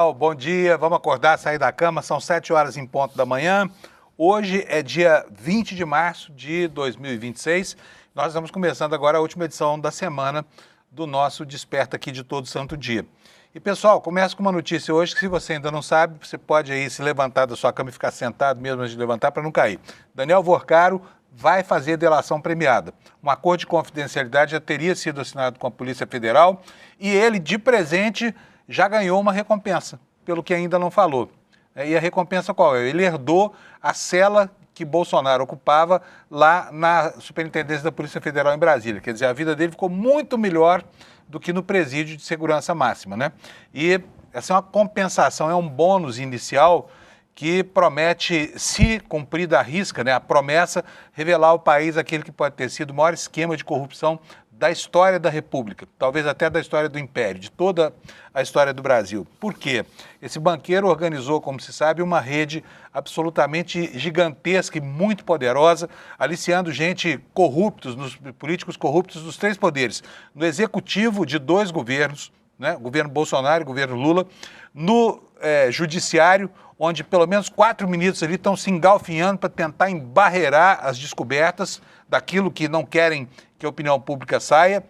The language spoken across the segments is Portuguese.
Bom dia, vamos acordar, sair da cama, são 7 horas em ponto da manhã. Hoje é dia 20 de março de 2026. Nós estamos começando agora a última edição da semana do nosso Desperta aqui de todo santo dia. E pessoal, começa com uma notícia hoje que se você ainda não sabe, você pode aí se levantar da sua cama e ficar sentado mesmo antes de levantar para não cair. Daniel Vorcaro vai fazer delação premiada. Um acordo de confidencialidade já teria sido assinado com a Polícia Federal e ele, de presente, já ganhou uma recompensa, pelo que ainda não falou. E a recompensa qual é? Ele herdou a cela que Bolsonaro ocupava lá na Superintendência da Polícia Federal em Brasília. Quer dizer, a vida dele ficou muito melhor do que no presídio de segurança máxima, né? E essa é uma compensação, é um bônus inicial que promete, se cumprida à risca, né, a promessa, revelar ao país aquele que pode ter sido o maior esquema de corrupção da história da República, talvez até da história do Império, de toda a história do Brasil. Por quê? Esse banqueiro organizou, como se sabe, uma rede absolutamente gigantesca e muito poderosa, aliciando gente corruptos, políticos corruptos dos três poderes, no executivo de dois governos, né, governo Bolsonaro e governo Lula, no judiciário, onde pelo menos 4 ministros ali estão se engalfinhando para tentar embarrear as descobertas daquilo que não querem que a opinião pública saia,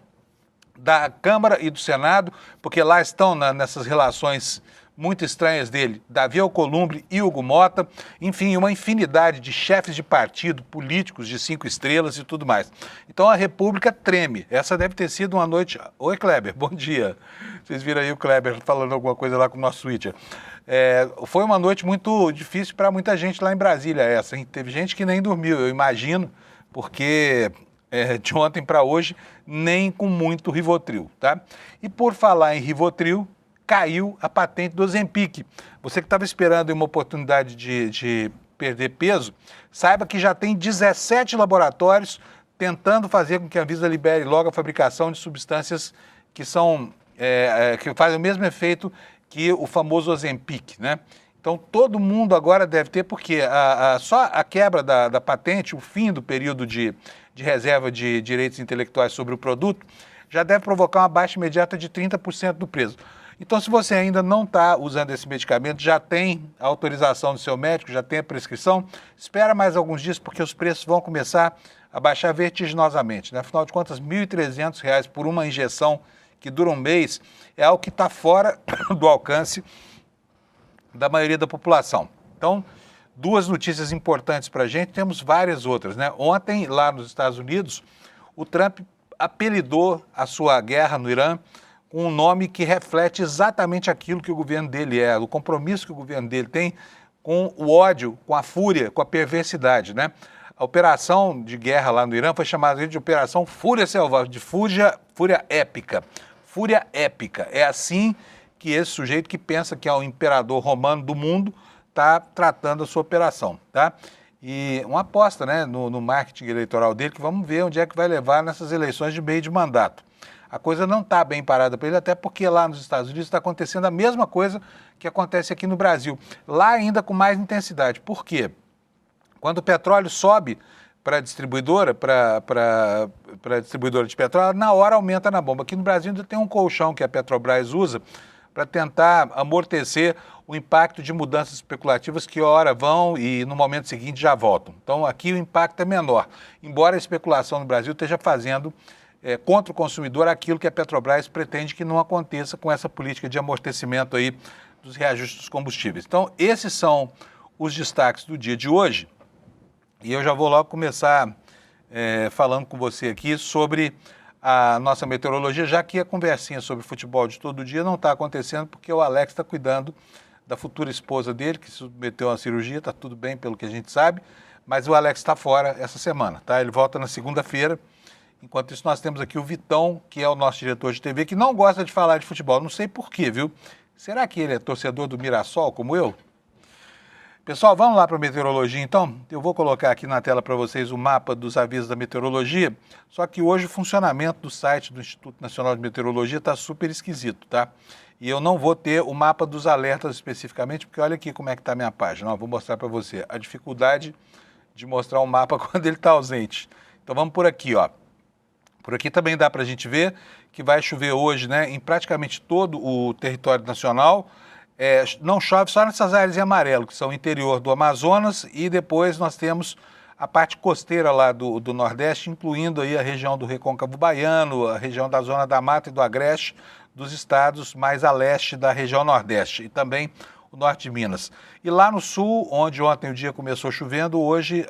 da Câmara e do Senado, porque lá estão nessas relações muito estranhas dele, Davi Alcolumbre e Hugo Mota, enfim, uma infinidade de chefes de partido, políticos de 5 estrelas e tudo mais. Então a República treme. Essa deve ter sido uma noite... Oi, Kleber, bom dia. Vocês viram aí o Kleber falando alguma coisa lá com o nosso Twitter. Foi uma noite muito difícil para muita gente lá em Brasília essa, hein? Teve gente que nem dormiu, eu imagino, porque de ontem para hoje, nem com muito Rivotril, tá? E por falar em Rivotril, caiu a patente do Ozempic. Você que estava esperando uma oportunidade de perder peso, saiba que já tem 17 laboratórios tentando fazer com que a Anvisa libere logo a fabricação de substâncias que que fazem o mesmo efeito que o famoso Ozempic, né? Então todo mundo agora deve ter, porque só a quebra da patente, o fim do período de reserva de direitos intelectuais sobre o produto, já deve provocar uma baixa imediata de 30% do preço. Então, se você ainda não está usando esse medicamento, já tem a autorização do seu médico, já tem a prescrição, espera mais alguns dias, porque os preços vão começar a baixar vertiginosamente, né? Afinal de contas, R$ 1.300 por uma injeção que dura um mês é algo que está fora do alcance da maioria da população. Então, duas notícias importantes para a gente, temos várias outras, né? Ontem, lá nos Estados Unidos, o Trump apelidou a sua guerra no Irã com um nome que reflete exatamente aquilo que o governo dele é, o compromisso que o governo dele tem com o ódio, com a fúria, com a perversidade, né? A operação de guerra lá no Irã foi chamada de Operação Fúria Selvagem, de fúria épica. Fúria épica. É assim que esse sujeito que pensa que é o imperador romano do mundo está tratando a sua operação, tá? E uma aposta, né, no marketing eleitoral dele, que vamos ver onde é que vai levar nessas eleições de meio de mandato. A coisa não está bem parada para ele, até porque lá nos Estados Unidos está acontecendo a mesma coisa que acontece aqui no Brasil. Lá ainda com mais intensidade. Por quê? Quando o petróleo sobe para a distribuidora, para distribuidora de petróleo, na hora aumenta na bomba. Aqui no Brasil ainda tem um colchão que a Petrobras usa para tentar amortecer o impacto de mudanças especulativas que ora vão e no momento seguinte já voltam. Então aqui o impacto é menor, embora a especulação no Brasil esteja fazendo contra o consumidor aquilo que a Petrobras pretende que não aconteça com essa política de amortecimento aí dos reajustes dos combustíveis. Então esses são os destaques do dia de hoje e eu já vou logo começar falando com você aqui sobre a nossa meteorologia, já que a conversinha sobre futebol de todo dia não está acontecendo porque o Alex está cuidando da futura esposa dele, que se submeteu a uma cirurgia, está tudo bem pelo que a gente sabe, mas o Alex está fora essa semana, tá? Ele volta na segunda-feira. Enquanto isso, nós temos aqui o Vitão, que é o nosso diretor de TV, que não gosta de falar de futebol, não sei porquê, viu? Será que ele é torcedor do Mirassol, como eu? Pessoal, vamos lá para a meteorologia, então? Eu vou colocar aqui na tela para vocês o mapa dos avisos da meteorologia, só que hoje o funcionamento do site do Instituto Nacional de Meteorologia está super esquisito, tá? E eu não vou ter o mapa dos alertas especificamente, porque olha aqui como é que está a minha página. Ó, vou mostrar para você a dificuldade de mostrar um mapa quando ele está ausente. Então vamos por aqui, ó. Por aqui também dá para a gente ver que vai chover hoje, né, em praticamente todo o território nacional. Não chove só nessas áreas em amarelo, que são o interior do Amazonas, e depois nós temos a parte costeira lá do Nordeste, incluindo aí a região do Recôncavo Baiano, a região da Zona da Mata e do Agreste, dos estados mais a leste da região Nordeste, e também o norte de Minas. E lá no sul, onde ontem o dia começou chovendo, hoje,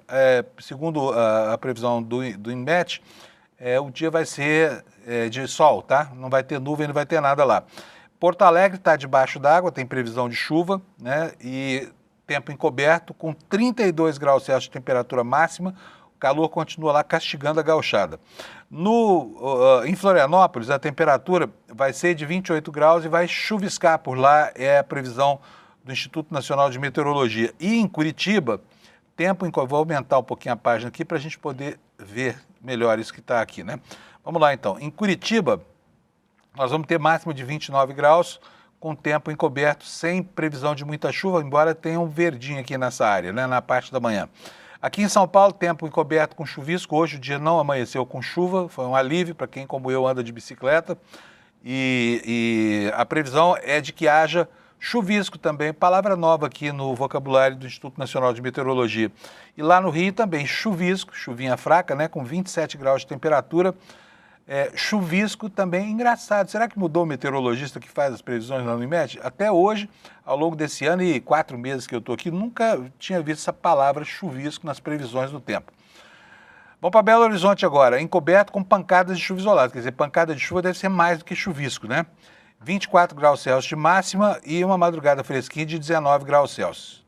segundo a previsão do INMET, o dia vai ser de sol, tá? Não vai ter nuvem, não vai ter nada lá. Porto Alegre está debaixo d'água, tem previsão de chuva, né? E tempo encoberto, com 32 graus Celsius de temperatura máxima, o calor continua lá castigando a gauchada. Em Florianópolis, a temperatura vai ser de 28 graus e vai chuviscar por lá, é a previsão do Instituto Nacional de Meteorologia. E em Curitiba, vou aumentar um pouquinho a página aqui para a gente poder ver melhor isso que está aqui, né? Vamos lá então. Em Curitiba, nós vamos ter máximo de 29 graus, com tempo encoberto, sem previsão de muita chuva, embora tenha um verdinho aqui nessa área, né, na parte da manhã. Aqui em São Paulo, tempo encoberto com chuvisco. Hoje o dia não amanheceu com chuva, foi um alívio para quem, como eu, anda de bicicleta. E a previsão é de que haja chuvisco também, palavra nova aqui no vocabulário do Instituto Nacional de Meteorologia. E lá no Rio também, chuvisco, chuvinha fraca, né, com 27 graus de temperatura. Chuvisco também, engraçado, será que mudou o meteorologista que faz as previsões lá no INMET? Até hoje, ao longo desse ano e 4 meses que eu estou aqui, nunca tinha visto essa palavra chuvisco nas previsões do tempo. Vamos para Belo Horizonte agora, encoberto com pancadas de chuva isolada, quer dizer, pancada de chuva deve ser mais do que chuvisco, né? 24 graus Celsius de máxima e uma madrugada fresquinha de 19 graus Celsius.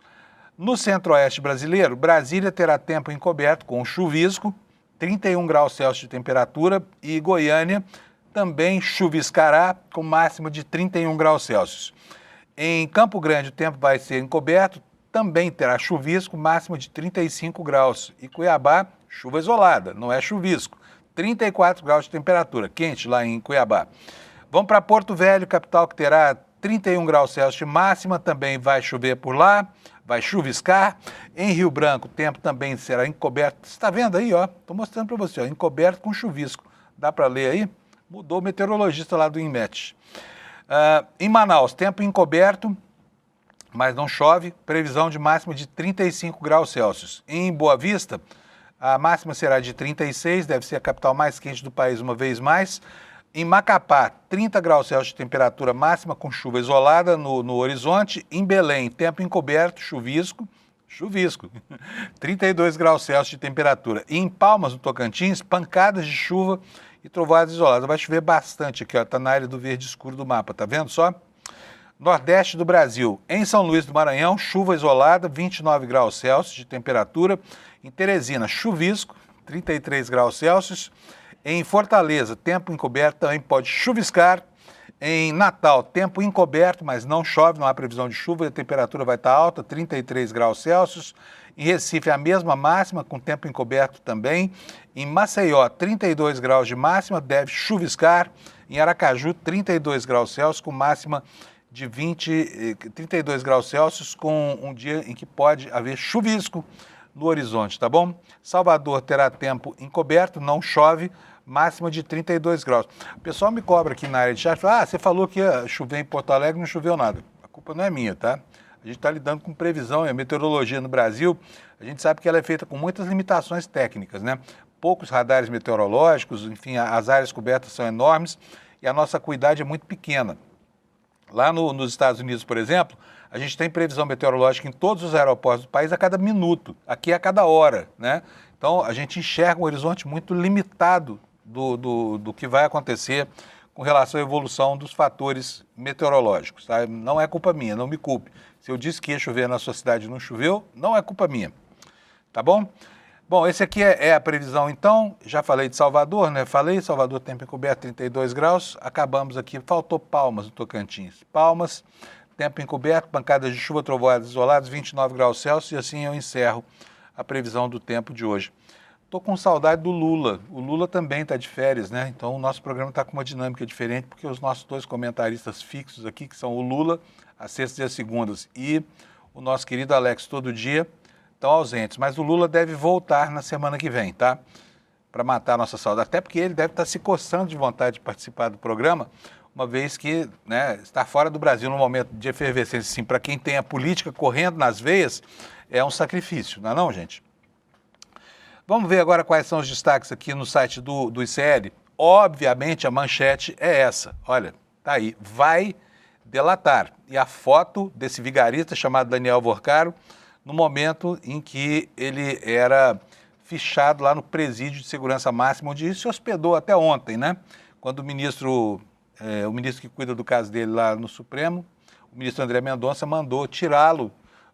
No centro-oeste brasileiro, Brasília terá tempo encoberto com chuvisco, 31 graus Celsius de temperatura, e Goiânia também chuviscará com máxima de 31 graus Celsius. Em Campo Grande o tempo vai ser encoberto, também terá chuvisco, máxima de 35 graus. E Cuiabá, chuva isolada, não é chuvisco, 34 graus de temperatura, quente lá em Cuiabá. Vamos para Porto Velho, capital, que terá 31 graus Celsius de máxima, também vai chover por lá. Vai chuviscar. Em Rio Branco, o tempo também será encoberto. Você está vendo aí, ó? Estou mostrando para você, ó, encoberto com chuvisco. Dá para ler aí? Mudou o meteorologista lá do INMET. Em Manaus, tempo encoberto, mas não chove. Previsão de máxima de 35 graus Celsius. Em Boa Vista, a máxima será de 36, deve ser a capital mais quente do país uma vez mais. Em Macapá, 30 graus Celsius de temperatura máxima, com chuva isolada no horizonte. Em Belém, tempo encoberto, chuvisco, 32 graus Celsius de temperatura. E em Palmas, no Tocantins, pancadas de chuva e trovoadas isoladas. Vai chover bastante aqui, ó, tá na área do verde escuro do mapa, tá vendo só? Nordeste do Brasil, em São Luís do Maranhão, chuva isolada, 29 graus Celsius de temperatura. Em Teresina, chuvisco, 33 graus Celsius. Em Fortaleza, tempo encoberto, também pode chuviscar. Em Natal, tempo encoberto, mas não chove, não há previsão de chuva, a temperatura vai estar alta, 33 graus Celsius. Em Recife, a mesma máxima, com tempo encoberto também. Em Maceió, 32 graus de máxima, deve chuviscar. Em Aracaju, 32 graus Celsius, com máxima de 32 graus Celsius, com um dia em que pode haver chuvisco no horizonte, tá bom? Salvador terá tempo encoberto, não chove, máxima de 32 graus. O pessoal me cobra aqui na área de chat, fala, você falou que ia chover em Porto Alegre, não choveu nada. A culpa não é minha, tá? A gente está lidando com previsão e a meteorologia no Brasil, a gente sabe que ela é feita com muitas limitações técnicas, né? Poucos radares meteorológicos, enfim, as áreas cobertas são enormes e a nossa acuidade é muito pequena. Lá nos Estados Unidos, por exemplo, a gente tem previsão meteorológica em todos os aeroportos do país a cada minuto, aqui a cada hora, né? Então, a gente enxerga um horizonte muito limitado do que vai acontecer com relação à evolução dos fatores meteorológicos, tá? Não é culpa minha, não me culpe. Se eu disse que ia chover na sua cidade e não choveu, não é culpa minha, tá bom? Bom, esse aqui é a previsão, então. Já falei de Salvador, né? Salvador, tempo encoberto, 32 graus. Acabamos aqui, faltou Palmas, no Tocantins. Palmas, tempo encoberto, pancadas de chuva, trovoadas isoladas, 29 graus Celsius. E assim eu encerro a previsão do tempo de hoje. Estou com saudade do Lula. O Lula também está de férias, né? Então o nosso programa está com uma dinâmica diferente, porque os nossos dois comentaristas fixos aqui, que são o Lula, às sextas e às segundas, e o nosso querido Alex Todo Dia, estão ausentes. Mas o Lula deve voltar na semana que vem, tá? Para matar a nossa saudade. Até porque ele deve estar se coçando de vontade de participar do programa. uma vez que, né, estar fora do Brasil num momento de efervescência, assim, para quem tem a política correndo nas veias, é um sacrifício, não é não, gente? Vamos ver agora quais são os destaques aqui no site do ICL. Obviamente, a manchete é essa. Olha, tá aí. Vai delatar. E a foto desse vigarista chamado Daniel Vorcaro, no momento em que ele era fichado lá no presídio de segurança máxima, onde se hospedou até ontem, né? Quando o ministro que cuida do caso dele lá no Supremo, o ministro André Mendonça, mandou tirá-lo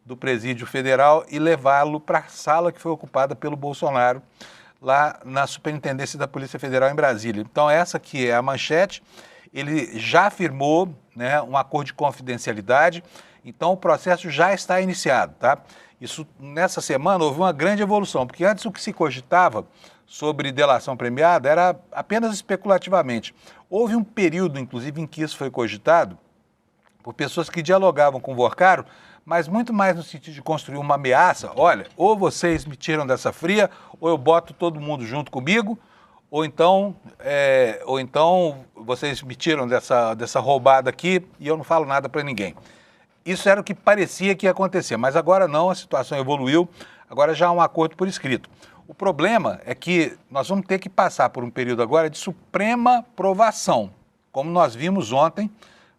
do presídio federal e levá-lo para a sala que foi ocupada pelo Bolsonaro, lá na Superintendência da Polícia Federal em Brasília. Então essa aqui é a manchete. Ele já firmou, né, um acordo de confidencialidade, então o processo já está iniciado, tá? Isso, nessa semana, houve uma grande evolução, porque antes o que se cogitava sobre delação premiada era apenas especulativamente. Houve um período, inclusive, em que isso foi cogitado por pessoas que dialogavam com o Vorcaro, mas muito mais no sentido de construir uma ameaça. Olha, ou vocês me tiram dessa fria, ou eu boto todo mundo junto comigo, ou então vocês me tiram dessa roubada aqui e eu não falo nada para ninguém. Isso era o que parecia que ia acontecer, mas agora não, a situação evoluiu, agora já há um acordo por escrito. O problema é que nós vamos ter que passar por um período agora de suprema provação, como nós vimos ontem,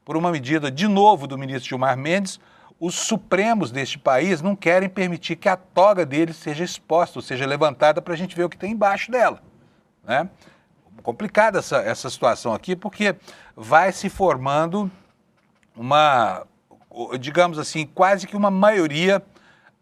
por uma medida, de novo, do ministro Gilmar Mendes. Os supremos deste país não querem permitir que a toga deles seja exposta, ou seja, levantada para a gente ver o que tem embaixo dela, né? Complicada essa situação aqui, porque vai se formando uma, digamos assim, quase que uma maioria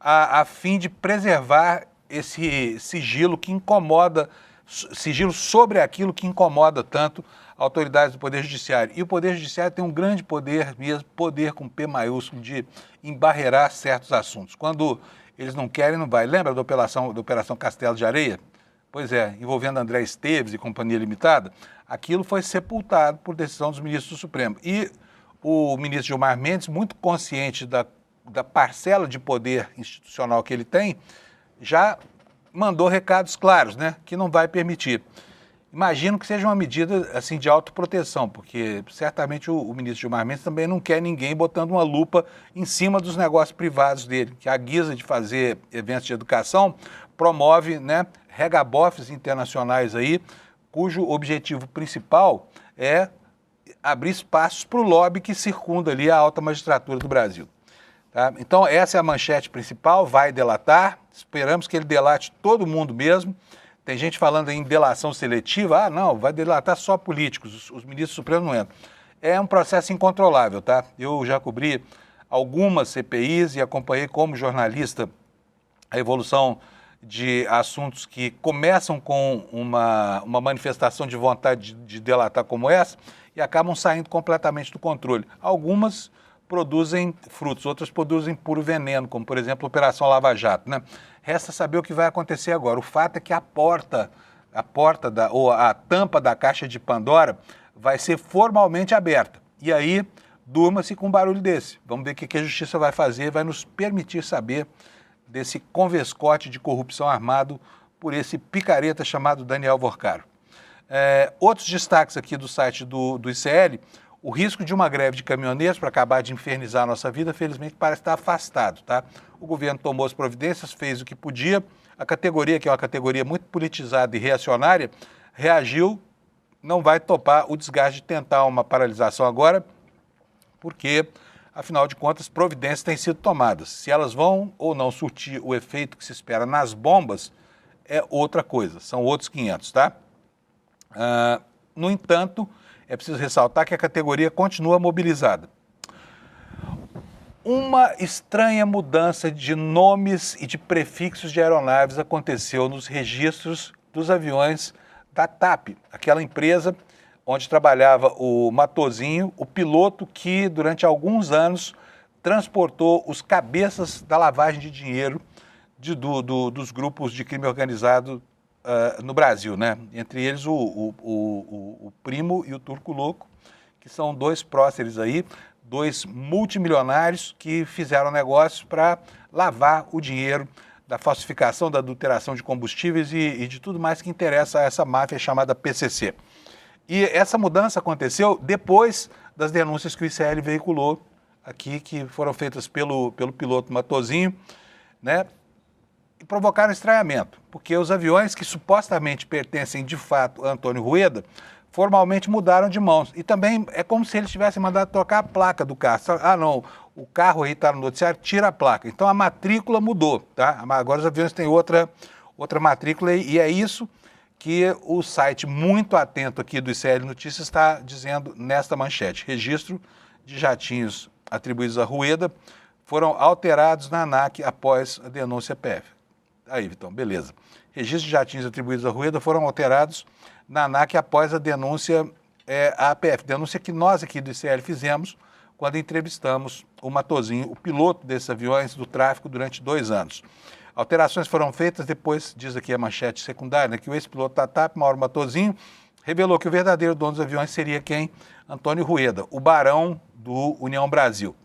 a fim de preservar esse sigilo que incomoda, sigilo sobre aquilo que incomoda tanto autoridades do Poder Judiciário. E o Poder Judiciário tem um grande poder mesmo, poder com P maiúsculo, de embarrear certos assuntos. Quando eles não querem, não vai. Lembra da Operação Castelo de Areia? Pois é, envolvendo André Esteves e Companhia Limitada, aquilo foi sepultado por decisão dos ministros do Supremo. E o ministro Gilmar Mendes, muito consciente da parcela de poder institucional que ele tem, já mandou recados claros, né, que não vai permitir. Imagino que seja uma medida assim de autoproteção, porque certamente o ministro Gilmar Mendes também não quer ninguém botando uma lupa em cima dos negócios privados dele, que a guisa de fazer eventos de educação promove, né, regabofes internacionais aí, cujo objetivo principal é abrir espaços para o lobby que circunda ali a alta magistratura do Brasil. Tá? Então essa é a manchete principal, vai delatar, esperamos que ele delate todo mundo mesmo. Tem gente falando em delação seletiva, não, vai delatar só políticos, os ministros supremos não entram. É um processo incontrolável, tá? Eu já cobri algumas CPIs e acompanhei como jornalista a evolução de assuntos que começam com uma manifestação de vontade de delatar como essa e acabam saindo completamente do controle. Algumas produzem frutos, outras produzem puro veneno, como por exemplo a Operação Lava Jato, né? Resta saber o que vai acontecer agora. O fato é que a tampa da caixa de Pandora vai ser formalmente aberta. E aí, durma-se com um barulho desse. Vamos ver o que a Justiça vai fazer, vai nos permitir saber desse convescote de corrupção armado por esse picareta chamado Daniel Vorcaro. Outros destaques aqui do site do ICL: o risco de uma greve de caminhoneiros para acabar de infernizar a nossa vida, felizmente, parece estar afastado, tá? O governo tomou as providências, fez o que podia. A categoria, que é uma categoria muito politizada e reacionária, reagiu, não vai topar o desgaste de tentar uma paralisação agora, porque, afinal de contas, providências têm sido tomadas. Se elas vão ou não surtir o efeito que se espera nas bombas, é outra coisa, são outros 500, tá? No entanto, é preciso ressaltar que a categoria continua mobilizada. Uma estranha mudança de nomes e de prefixos de aeronaves aconteceu nos registros dos aviões da TAP, aquela empresa onde trabalhava o Matosinho, o piloto que durante alguns anos transportou os cabeças da lavagem de dinheiro dos grupos de crime organizado no Brasil, né? Entre eles o Primo e o Turco Louco, que são dois próceres aí, dois multimilionários que fizeram negócios para lavar o dinheiro da falsificação, da adulteração de combustíveis e de tudo mais que interessa a essa máfia chamada PCC. E essa mudança aconteceu depois das denúncias que o ICL veiculou aqui, que foram feitas pelo piloto Matosinho, né? E provocaram estranhamento, porque os aviões que supostamente pertencem de fato a Antônio Rueda, formalmente mudaram de mãos. E também é como se eles tivessem mandado trocar a placa do carro. Ah, não, o carro aí está no noticiário, tira a placa. Então a matrícula mudou, tá? Agora os aviões têm outra matrícula e é isso que o site muito atento aqui do ICL Notícias está dizendo nesta manchete. Registro de jatinhos atribuídos a Rueda foram alterados na ANAC após a denúncia PF. Aí, Vitão, beleza. Registros de jatinhos atribuídos a Rueda foram alterados na ANAC após a denúncia à APF, denúncia que nós aqui do ICL fizemos quando entrevistamos o Matosinho, o piloto desses aviões do tráfico durante 2 anos. Alterações foram feitas depois, diz aqui a manchete secundária, né, que o ex-piloto da TAP, Mauro Matosinho, revelou que o verdadeiro dono dos aviões seria quem? Antônio Rueda, o barão do União Brasil.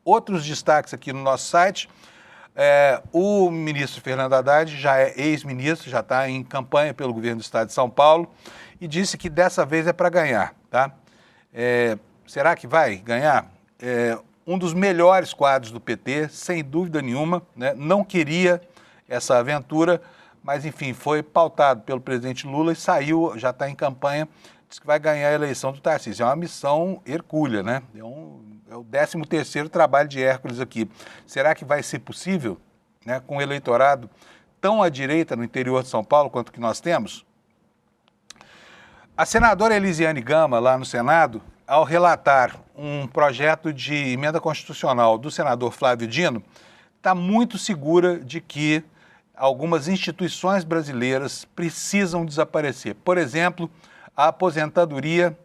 Outros destaques aqui no nosso site. O ministro Fernando Haddad já é ex-ministro, já está em campanha pelo governo do estado de São Paulo e disse que dessa vez é para ganhar, tá? Será que vai ganhar? Um dos melhores quadros do PT, sem dúvida nenhuma, né? Não queria essa aventura, mas enfim, foi pautado pelo presidente Lula e saiu, já está em campanha, diz que vai ganhar a eleição do Tarcísio. É uma missão hercúlea, né? É o 13º trabalho de Hércules aqui. Será que vai ser possível, né, com um eleitorado tão à direita no interior de São Paulo quanto que nós temos? A senadora Elisiane Gama, lá no Senado, ao relatar um projeto de emenda constitucional do senador Flávio Dino, está muito segura de que algumas instituições brasileiras precisam desaparecer. Por exemplo, a aposentadoria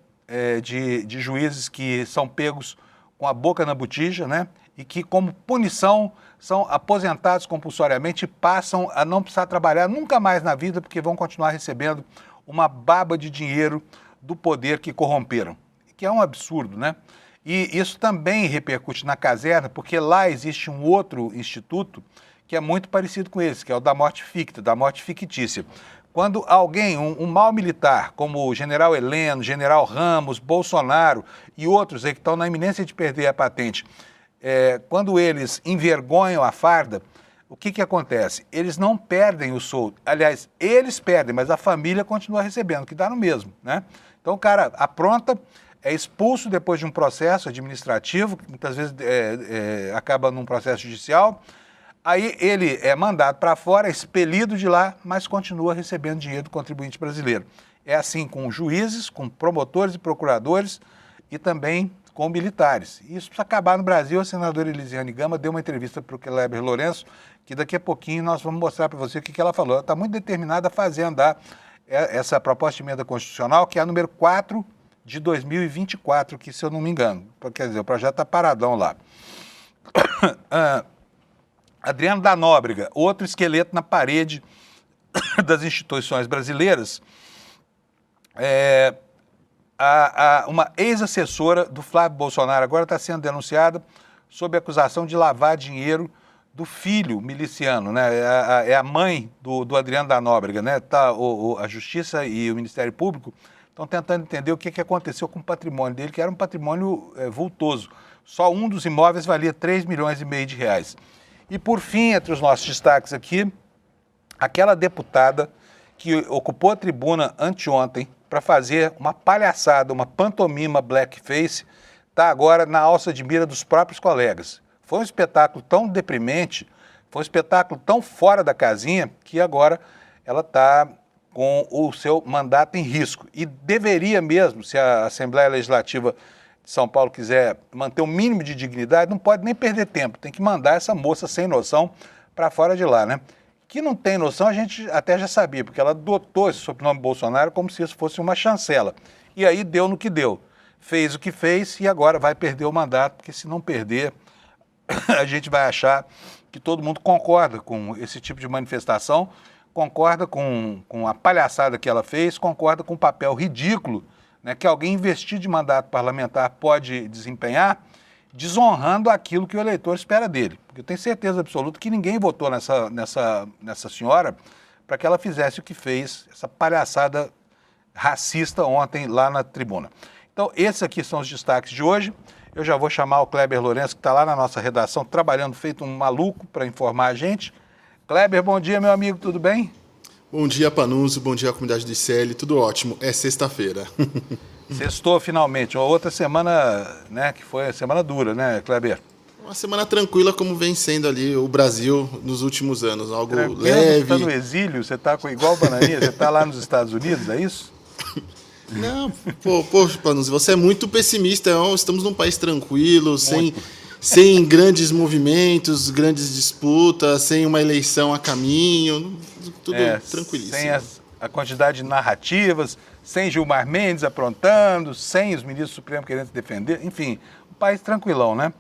de juízes que são pegos com a boca na botija, né? E que, como punição, são aposentados compulsoriamente e passam a não precisar trabalhar nunca mais na vida, porque vão continuar recebendo uma baba de dinheiro do poder que corromperam. Que é um absurdo, né? E isso também repercute na caserna, porque lá existe um outro instituto que é muito parecido com esse, que é o da morte ficta, da morte fictícia. Quando alguém, um mau militar, como o general Heleno, general Ramos, Bolsonaro e outros aí que estão na iminência de perder a patente, quando eles envergonham a farda, o que acontece? Eles não perdem o soldo. Aliás, eles perdem, mas a família continua recebendo, que dá no mesmo, né? Então o cara apronta, é expulso depois de um processo administrativo, que muitas vezes acaba num processo judicial. Aí ele é mandado para fora, expelido de lá, mas continua recebendo dinheiro do contribuinte brasileiro. É assim com juízes, com promotores e procuradores e também com militares. E isso precisa acabar no Brasil. A senadora Elisiane Gama deu uma entrevista para o Kleber Lourenço, que daqui a pouquinho nós vamos mostrar para você o que ela falou. Ela está muito determinada a fazer andar essa proposta de emenda constitucional, que é a número 4 de 2024, que se eu não me engano, quer dizer, o projeto está paradão lá. Adriano da Nóbrega, outro esqueleto na parede das instituições brasileiras, uma ex-assessora do Flávio Bolsonaro agora está sendo denunciada sob acusação de lavar dinheiro do filho miliciano, né? É a mãe do Adriano da Nóbrega, né? A Justiça e o Ministério Público estão tentando entender o que aconteceu com o patrimônio dele, que era um patrimônio vultoso. Só um dos imóveis valia 3,5 milhões de reais. E, por fim, entre os nossos destaques aqui, aquela deputada que ocupou a tribuna anteontem para fazer uma palhaçada, uma pantomima blackface, está agora na alça de mira dos próprios colegas. Foi um espetáculo tão deprimente, foi um espetáculo tão fora da casinha, que agora ela está com o seu mandato em risco. E deveria mesmo, se a Assembleia Legislativa de São Paulo quiser manter um mínimo de dignidade, não pode nem perder tempo, tem que mandar essa moça sem noção para fora de lá, né? Que não tem noção, a gente até já sabia, porque ela adotou esse sobrenome Bolsonaro como se isso fosse uma chancela. E aí deu no que deu. Fez o que fez e agora vai perder o mandato, porque se não perder, a gente vai achar que todo mundo concorda com esse tipo de manifestação, concorda com a palhaçada que ela fez, concorda com o papel ridículo, né, que alguém investido de mandato parlamentar pode desempenhar, desonrando aquilo que o eleitor espera dele. Porque eu tenho certeza absoluta que ninguém votou nessa senhora para que ela fizesse o que fez, essa palhaçada racista ontem lá na tribuna. Então, esses aqui são os destaques de hoje. Eu já vou chamar o Kleber Lourenço, que está lá na nossa redação, trabalhando feito um maluco para informar a gente. Kleber, bom dia, meu amigo, tudo bem? Bom dia, Panunzio, bom dia à comunidade do ICL, tudo ótimo. É sexta-feira. Sextou finalmente, uma outra semana, né, que foi a semana dura, né, Kleber? Uma semana tranquila, como vem sendo ali o Brasil nos últimos anos, algo Tranquilo, leve. Você está no exílio, você está igual Bananinha, você está lá nos Estados Unidos, é isso? Não, Panunzio, você é muito pessimista, estamos num país tranquilo, sem grandes movimentos, grandes disputas, sem uma eleição a caminho, tudo tranquilíssimo. Sem a quantidade de narrativas, sem Gilmar Mendes aprontando, sem os ministros supremos querendo se defender, enfim, um país tranquilão, né?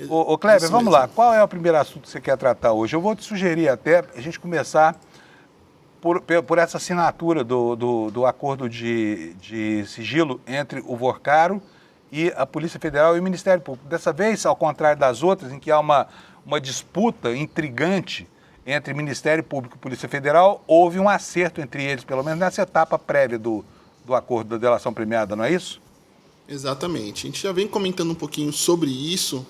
Ô Kleber, Isso vamos mesmo. lá, qual é o primeiro assunto que você quer tratar hoje? Eu vou te sugerir até a gente começar por essa assinatura do acordo de sigilo entre o Vorcaro e a Polícia Federal e o Ministério Público. Dessa vez, ao contrário das outras, em que há uma disputa intrigante entre Ministério Público e Polícia Federal, houve um acerto entre eles, pelo menos nessa etapa prévia do acordo da delação premiada, não é isso? Exatamente. A gente já vem comentando um pouquinho sobre isso,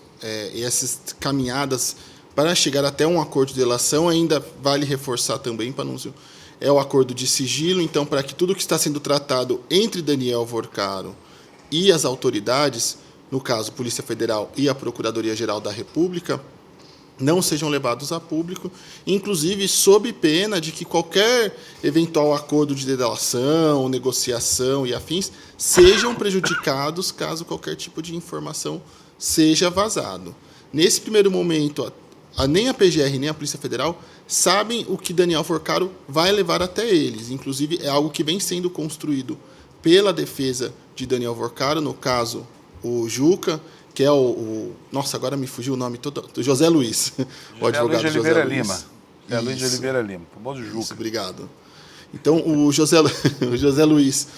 e essas caminhadas para chegar até um acordo de delação. Ainda vale reforçar também, Panunzio, é o acordo de sigilo. Então, para que tudo que está sendo tratado entre Daniel Vorcaro e as autoridades, no caso, Polícia Federal e a Procuradoria-Geral da República, não sejam levados a público, inclusive sob pena de que qualquer eventual acordo de delação, negociação e afins sejam prejudicados caso qualquer tipo de informação seja vazado. Nesse primeiro momento, nem a PGR nem a Polícia Federal sabem o que Daniel Vorcaro vai levar até eles. Inclusive, é algo que vem sendo construído pela defesa de Daniel Vorcaro, no caso, o Juca, que é nossa, agora me fugiu o nome todo, José Luiz, o advogado Luiz de José Oliveira Luiz. Lima. É Luiz de Oliveira Lima, o famoso Juca. Isso, obrigado. Então, o José Luiz,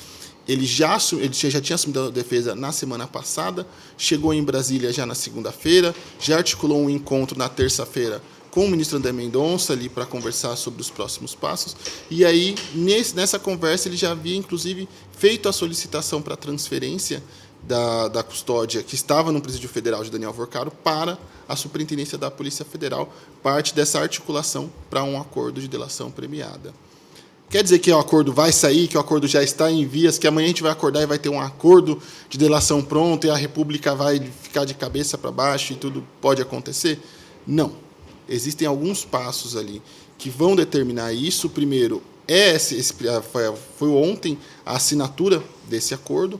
ele já tinha assumido a defesa na semana passada, chegou em Brasília já na segunda-feira, já articulou um encontro na terça-feira com o ministro André Mendonça ali para conversar sobre os próximos passos. E aí, nessa conversa, ele já havia, inclusive, feito a solicitação para transferência da custódia que estava no Presídio Federal de Daniel Vorcaro para a Superintendência da Polícia Federal, parte dessa articulação para um acordo de delação premiada. Quer dizer que o acordo vai sair, que o acordo já está em vias, que amanhã a gente vai acordar e vai ter um acordo de delação pronto e a República vai ficar de cabeça para baixo e tudo pode acontecer? Não. Existem alguns passos ali que vão determinar isso. Primeiro, foi ontem a assinatura desse acordo.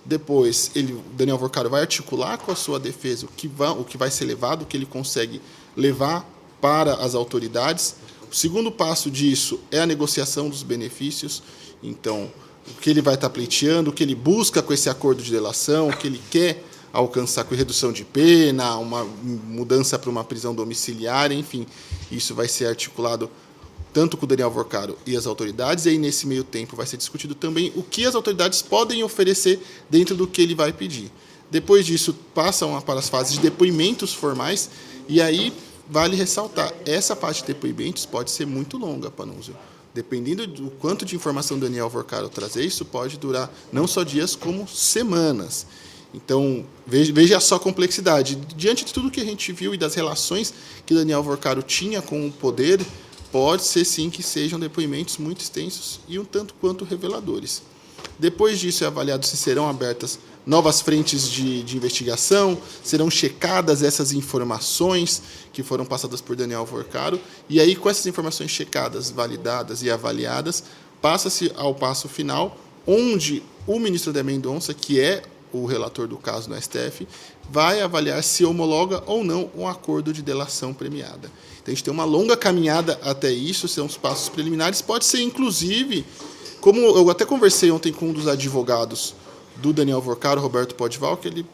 Depois, Daniel Vorcaro vai articular com a sua defesa o que vai ser levado, o que ele consegue levar para as autoridades. O segundo passo disso é a negociação dos benefícios. Então, o que ele vai estar pleiteando, o que ele busca com esse acordo de delação, o que ele quer alcançar com redução de pena, uma mudança para uma prisão domiciliar, enfim, isso vai ser articulado tanto com o Daniel Vorcaro e as autoridades, e aí nesse meio tempo vai ser discutido também o que as autoridades podem oferecer dentro do que ele vai pedir. Depois disso, passam para as fases de depoimentos formais, e aí vale ressaltar, essa parte de depoimentos pode ser muito longa, Panunzio. Dependendo do quanto de informação Daniel Vorcaro trazer, isso pode durar não só dias, como semanas. Então, veja só a complexidade. Diante de tudo que a gente viu e das relações que Daniel Vorcaro tinha com o poder, pode ser sim que sejam depoimentos muito extensos e um tanto quanto reveladores. Depois disso é avaliado se serão abertas novas frentes de investigação, serão checadas essas informações que foram passadas por Daniel Vorcaro, e aí com essas informações checadas, validadas e avaliadas, passa-se ao passo final, onde o ministro André Mendonça, que é o relator do caso no STF, vai avaliar se homologa ou não um acordo de delação premiada. Então, a gente tem uma longa caminhada até isso, são os passos preliminares. Pode ser, inclusive, como eu até conversei ontem com um dos advogados do Daniel Vorcaro, Roberto Podval, que ele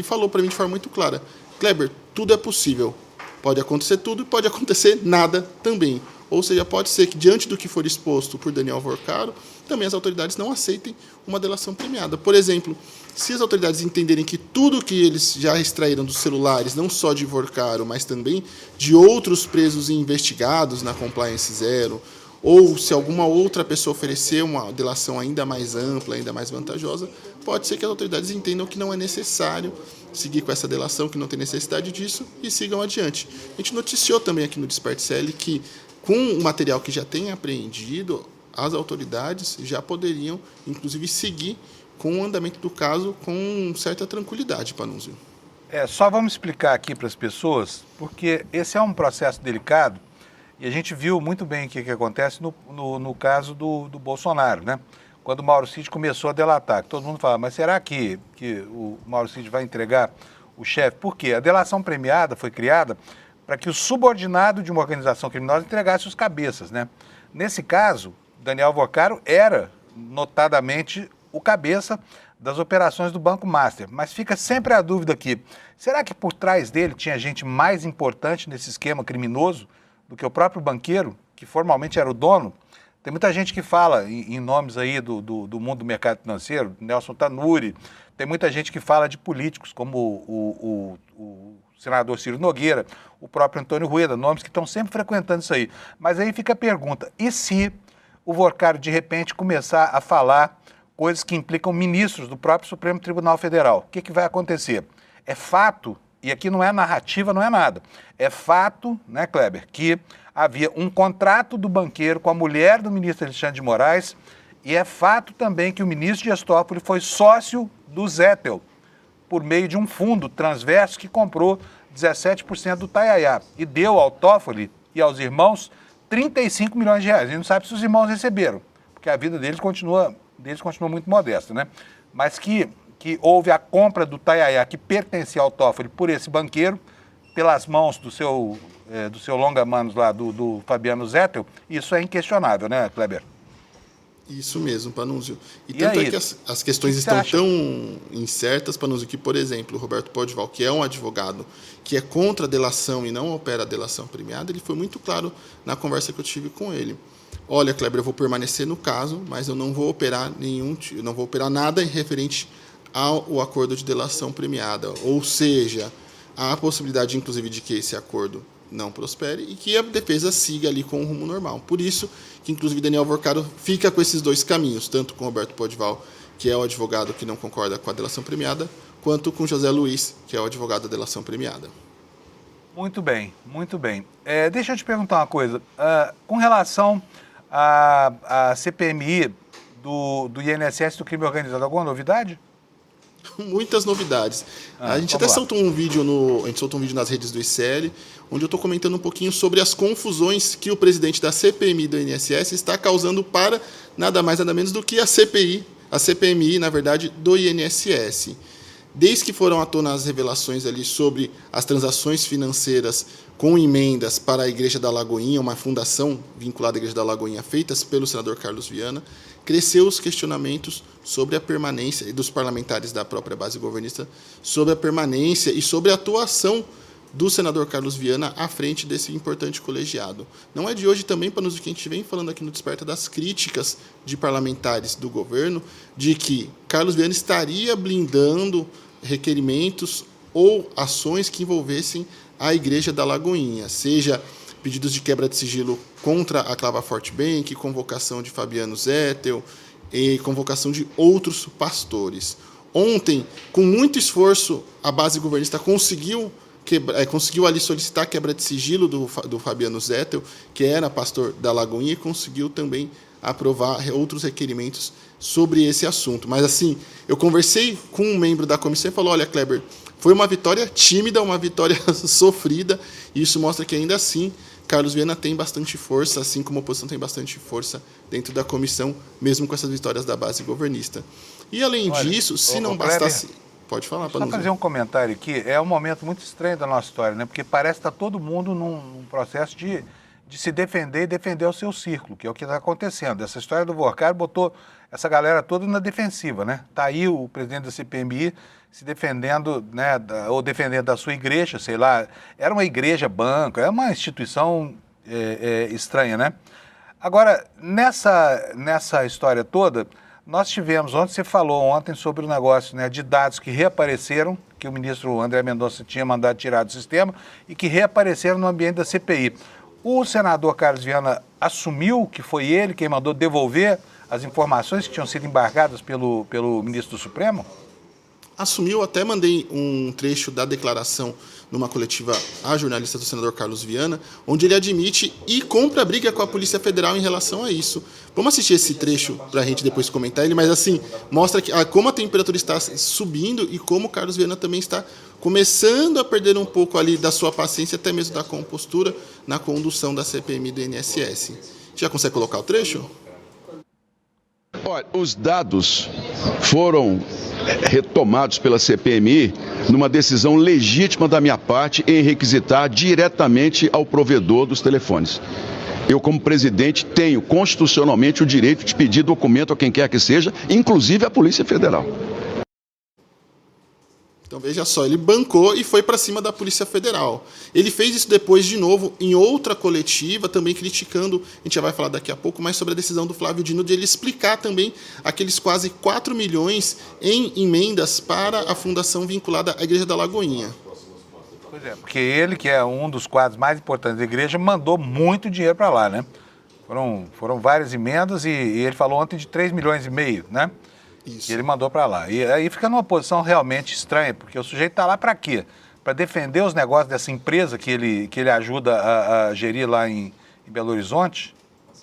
falou para mim de forma muito clara: Kleber, tudo é possível. Pode acontecer tudo e pode acontecer nada também. Ou seja, pode ser que, diante do que for exposto por Daniel Vorcaro, também as autoridades não aceitem uma delação premiada. Por exemplo, se as autoridades entenderem que tudo que eles já extraíram dos celulares, não só de Vorcaro, mas também de outros presos e investigados na Compliance Zero, ou se alguma outra pessoa oferecer uma delação ainda mais ampla, ainda mais vantajosa, pode ser que as autoridades entendam que não é necessário seguir com essa delação, que não tem necessidade disso, e sigam adiante. A gente noticiou também aqui no Desperte CL que, com o material que já tem apreendido, as autoridades já poderiam, inclusive, seguir com o andamento do caso com certa tranquilidade, Panunzio. Só vamos explicar aqui para as pessoas, porque esse é um processo delicado e a gente viu muito bem o que acontece no caso do Bolsonaro, né? Quando o Mauro Cid começou a delatar, que todo mundo fala, mas será que o Mauro Cid vai entregar o chefe? Por quê? A delação premiada foi criada para que o subordinado de uma organização criminosa entregasse os cabeças, né? Nesse caso, Daniel Alvorcaro era notadamente o cabeça das operações do Banco Master, mas fica sempre a dúvida aqui, será que por trás dele tinha gente mais importante nesse esquema criminoso do que o próprio banqueiro, que formalmente era o dono? Tem muita gente que fala em nomes aí do mundo do mercado financeiro, Nelson Tanuri, tem muita gente que fala de políticos, como o senador Ciro Nogueira, o próprio Antônio Rueda, nomes que estão sempre frequentando isso aí. Mas aí fica a pergunta, e se o Alvorcaro de repente começar a falar coisas que implicam ministros do próprio Supremo Tribunal Federal? O que vai acontecer? É fato, e aqui não é narrativa, não é nada, é fato, né, Kleber, que havia um contrato do banqueiro com a mulher do ministro Alexandre de Moraes, e é fato também que o ministro Dias Toffoli foi sócio do Zettel, por meio de um fundo transverso que comprou 17% do Taiaiá e deu ao Toffoli e aos irmãos 35 milhões de reais. A gente não sabe se os irmãos receberam, porque a vida deles continua muito modesta, né? Mas que houve a compra do Taiaiá, que pertencia ao Toffoli, por esse banqueiro, pelas mãos do seu longa-manos lá, do Fabiano Zettel, isso é inquestionável, né, Kleber? Isso mesmo, Panunzio. E tanto aí? É que as questões estão tão incertas, Panunzio, que, por exemplo, o Roberto Podival, que é um advogado que é contra a delação e não opera a delação premiada, ele foi muito claro na conversa que eu tive com ele. Olha, Kleber, eu vou permanecer no caso, mas eu não vou operar nada referente ao acordo de delação premiada. Ou seja, há a possibilidade, inclusive, de que esse acordo não prospere e que a defesa siga ali com o rumo normal. Por isso que, inclusive, Daniel Alvorcaro fica com esses dois caminhos, tanto com Roberto Podival, que é o advogado que não concorda com a delação premiada, quanto com José Luiz, que é o advogado da delação premiada. Muito bem, muito bem. Deixa eu te perguntar uma coisa. Com relação à CPMI do INSS do crime organizado, alguma novidade? Muitas novidades. A gente até soltou um vídeo nas redes do ICL, onde eu estou comentando um pouquinho sobre as confusões que o presidente da CPMI do INSS está causando para nada mais nada menos do que a CPMI, na verdade, do INSS. Desde que foram à tona as revelações ali sobre as transações financeiras com emendas para a Igreja da Lagoinha, uma fundação vinculada à Igreja da Lagoinha, feitas pelo senador Carlos Viana, cresceu os questionamentos sobre a permanência, e dos parlamentares da própria base governista, sobre a permanência e sobre a atuação do senador Carlos Viana à frente desse importante colegiado. Não é de hoje também, para nos que a gente vem falando aqui no Desperta, das críticas de parlamentares do governo, de que Carlos Viana estaria blindando requerimentos ou ações que envolvessem a Igreja da Lagoinha, seja pedidos de quebra de sigilo contra a Clava Forte Bank, convocação de Fabiano Zettel e convocação de outros pastores. Ontem, com muito esforço, a base governista conseguiu ali solicitar quebra de sigilo do Fabiano Zettel, que era pastor da Lagoinha, e conseguiu também aprovar outros requerimentos sobre esse assunto. Mas, assim, eu conversei com um membro da comissão e falou, olha, Kleber, foi uma vitória tímida, uma vitória sofrida, e isso mostra que, ainda assim, Carlos Viana tem bastante força, assim como a oposição tem bastante força dentro da comissão, mesmo com essas vitórias da base governista. E, além disso, se não bastasse... Pode falar, Só fazer um comentário aqui. É um momento muito estranho da nossa história, né? Porque parece que está todo mundo num processo de se defender e defender o seu círculo, que é o que está acontecendo. Essa história do Alvorcaro botou essa galera toda na defensiva, né? Está aí o presidente da CPMI se defendendo, né, ou defendendo da sua igreja, sei lá. Era uma igreja banco, é uma instituição estranha, né? Agora, nessa história toda... Nós tivemos, ontem você falou ontem sobre o negócio, né, de dados que reapareceram, que o ministro André Mendonça tinha mandado tirar do sistema e que reapareceram no ambiente da CPI. O senador Carlos Viana assumiu que foi ele quem mandou devolver as informações que tinham sido embargadas pelo ministro do Supremo? Assumiu, até mandei um trecho da declaração numa coletiva a jornalista do senador Carlos Viana, onde ele admite e compra briga com a Polícia Federal em relação a isso. Vamos assistir esse trecho para a gente depois comentar ele, mas assim, mostra como a temperatura está subindo e como o Carlos Viana também está começando a perder um pouco ali da sua paciência, até mesmo da compostura na condução da CPMI do INSS. Já consegue colocar o trecho? Olha, os dados foram retomados pela CPMI numa decisão legítima da minha parte em requisitar diretamente ao provedor dos telefones. Eu, como presidente, tenho constitucionalmente o direito de pedir documento a quem quer que seja, inclusive à Polícia Federal. Então, veja só, ele bancou e foi para cima da Polícia Federal. Ele fez isso depois, de novo, em outra coletiva, também criticando, a gente já vai falar daqui a pouco, mais sobre a decisão do Flávio Dino de ele explicar também aqueles quase 4 milhões em emendas para a fundação vinculada à Igreja da Lagoinha. Pois é, porque ele, que é um dos quadros mais importantes da igreja, mandou muito dinheiro para lá, né? Foram várias emendas e ele falou ontem de 3,5 milhões, né? Isso. Que ele mandou para lá. E aí fica numa posição realmente estranha, porque o sujeito está lá para quê? Para defender os negócios dessa empresa que ele ajuda a gerir lá em Belo Horizonte,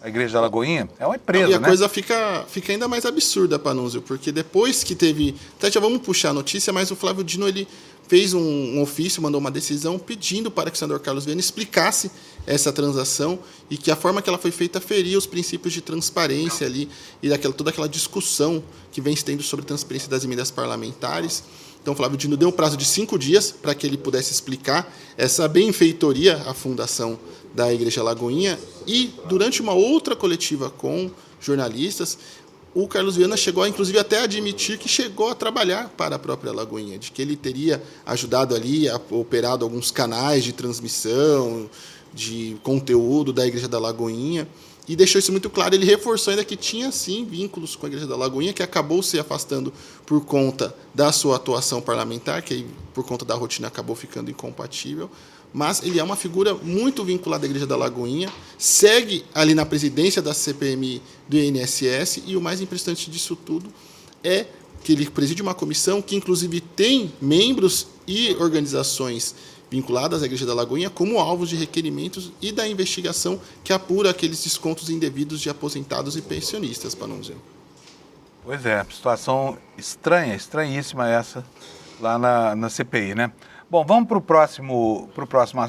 a Igreja da Lagoinha? É uma empresa, né? E a coisa fica ainda mais absurda, Panunzio, porque depois que teve... Até já vamos puxar a notícia, mas o Flávio Dino, ele fez um ofício, mandou uma decisão pedindo para que o senador Carlos Viana explicasse essa transação e que a forma que ela foi feita feria os princípios de transparência ali e toda aquela discussão que vem se tendo sobre a transparência das emendas parlamentares. Então, o Flávio Dino deu um prazo de 5 dias para que ele pudesse explicar essa benfeitoria à fundação da Igreja Lagoinha. E, durante uma outra coletiva com jornalistas, o Carlos Viana chegou, inclusive, até a admitir que chegou a trabalhar para a própria Lagoinha, de que ele teria ajudado ali, a operado alguns canais de transmissão, de conteúdo da Igreja da Lagoinha, e deixou isso muito claro. Ele reforçou ainda que tinha, sim, vínculos com a Igreja da Lagoinha, que acabou se afastando por conta da sua atuação parlamentar, que aí, por conta da rotina acabou ficando incompatível, mas ele é uma figura muito vinculada à Igreja da Lagoinha, segue ali na presidência da CPMI do INSS, e o mais impressionante disso tudo é que ele preside uma comissão que, inclusive, tem membros e organizações vinculadas à Igreja da Lagoinha como alvos de requerimentos e da investigação que apura aqueles descontos indevidos de aposentados e pensionistas, Panunzio. Pois é, situação estranha, estranhíssima essa lá na CPI, né? Bom, vamos para o próximo.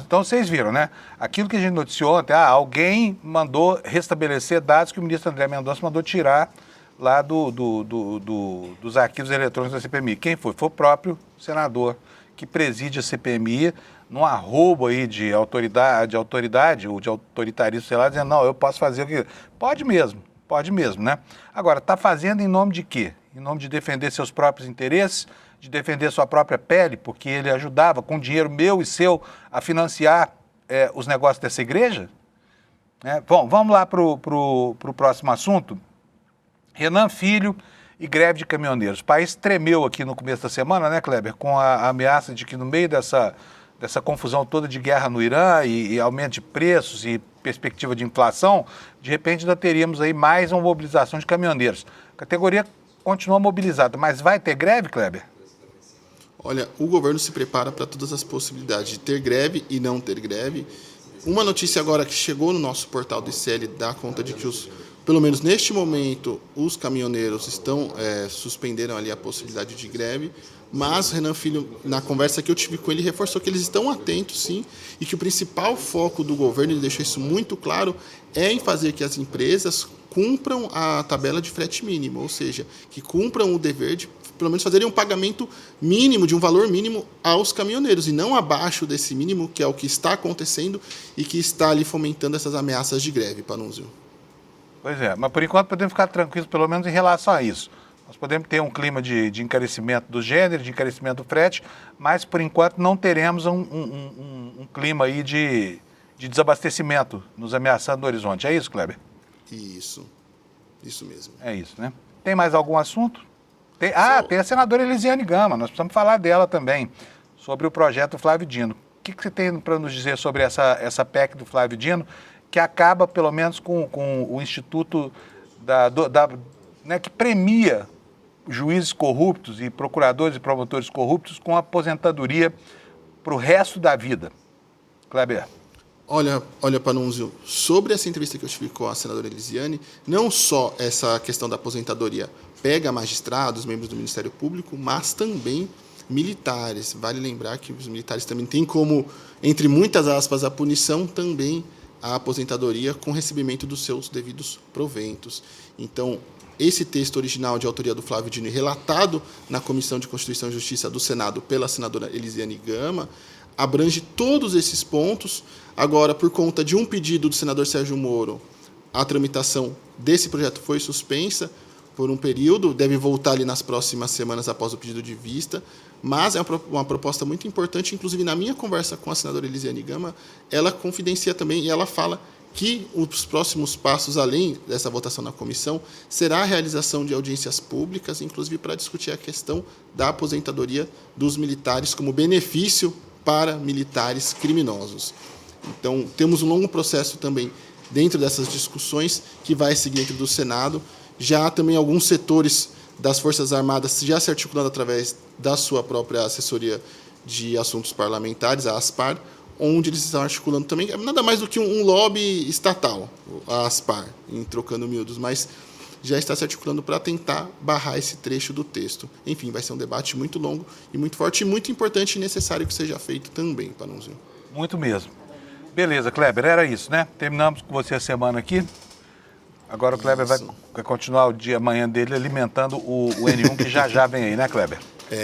Então, vocês viram, né? Aquilo que a gente noticiou ontem, alguém mandou restabelecer dados que o ministro André Mendonça mandou tirar lá dos arquivos eletrônicos da CPMI. Quem foi? Foi o próprio senador que preside a CPMI, num arrobo aí de autoridade ou de autoritarismo, sei lá, dizendo, não, eu posso fazer o que... Pode mesmo, né? Agora, está fazendo em nome de quê? Em nome de defender seus próprios interesses, de defender sua própria pele, porque ele ajudava com dinheiro meu e seu a financiar os negócios dessa igreja? Bom, vamos lá para o próximo assunto. Renan Filho e greve de caminhoneiros. O país tremeu aqui no começo da semana, né, Kleber? Com a ameaça de que no meio dessa confusão toda de guerra no Irã e aumento de preços e perspectiva de inflação, de repente ainda teríamos aí mais uma mobilização de caminhoneiros. A categoria continua mobilizada, mas vai ter greve, Kleber? Olha, o governo se prepara para todas as possibilidades de ter greve e não ter greve. Uma notícia agora que chegou no nosso portal do ICL dá conta de que pelo menos neste momento, os caminhoneiros suspenderam ali a possibilidade de greve, mas Renan Filho, na conversa que eu tive com ele, reforçou que eles estão atentos, sim, e que o principal foco do governo, ele deixou isso muito claro, é em fazer que as empresas cumpram a tabela de frete mínimo, ou seja, que cumpram o dever de, pelo menos, fazerem um pagamento mínimo, de um valor mínimo aos caminhoneiros, e não abaixo desse mínimo, que é o que está acontecendo e que está ali fomentando essas ameaças de greve, Panunzio. Pois é, mas por enquanto podemos ficar tranquilos, pelo menos em relação a isso. Nós podemos ter um clima de encarecimento do gênero, de encarecimento do frete, mas por enquanto não teremos um clima aí de desabastecimento nos ameaçando no horizonte. É isso, Kleber? Isso mesmo. É isso, né? Tem mais algum assunto? Tem a senadora Elisiane Gama, nós precisamos falar dela também, sobre o projeto Flávio Dino. O que você tem para nos dizer sobre essa PEC do Flávio Dino, que acaba, pelo menos, com o Instituto né, que premia juízes corruptos e procuradores e promotores corruptos com aposentadoria para o resto da vida. Kleber. Olha, Panunzio, sobre essa entrevista que eu tive com a senadora Elisiane, não só essa questão da aposentadoria pega magistrados, membros do Ministério Público, mas também militares. Vale lembrar que os militares também têm como, entre muitas aspas, a punição também a aposentadoria com recebimento dos seus devidos proventos. Então, esse texto original de autoria do Flávio Dino, relatado na Comissão de Constituição e Justiça do Senado pela senadora Elisiane Gama, abrange todos esses pontos. Agora, por conta de um pedido do senador Sérgio Moro, a tramitação desse projeto foi suspensa por um período, deve voltar ali nas próximas semanas após o pedido de vista, mas é uma proposta muito importante. Inclusive, na minha conversa com a senadora Elisiane Gama, ela confidencia também e ela fala que os próximos passos, além dessa votação na comissão, será a realização de audiências públicas, inclusive para discutir a questão da aposentadoria dos militares como benefício para militares criminosos. Então, temos um longo processo também dentro dessas discussões que vai seguir dentro do Senado. Já há também alguns setores das Forças Armadas já se articulando através da sua própria assessoria de assuntos parlamentares, a ASPAR, onde eles estão articulando também, nada mais do que um lobby estatal, a ASPAR, em trocando miúdos, mas já está se articulando para tentar barrar esse trecho do texto. Enfim, vai ser um debate muito longo e muito forte, e muito importante e necessário que seja feito também, Panunzio. Muito mesmo. Beleza, Kleber, era isso, né? Terminamos com você a semana aqui. Agora o Kleber vai continuar o dia amanhã dele alimentando o N1, que já vem aí, né, Kleber?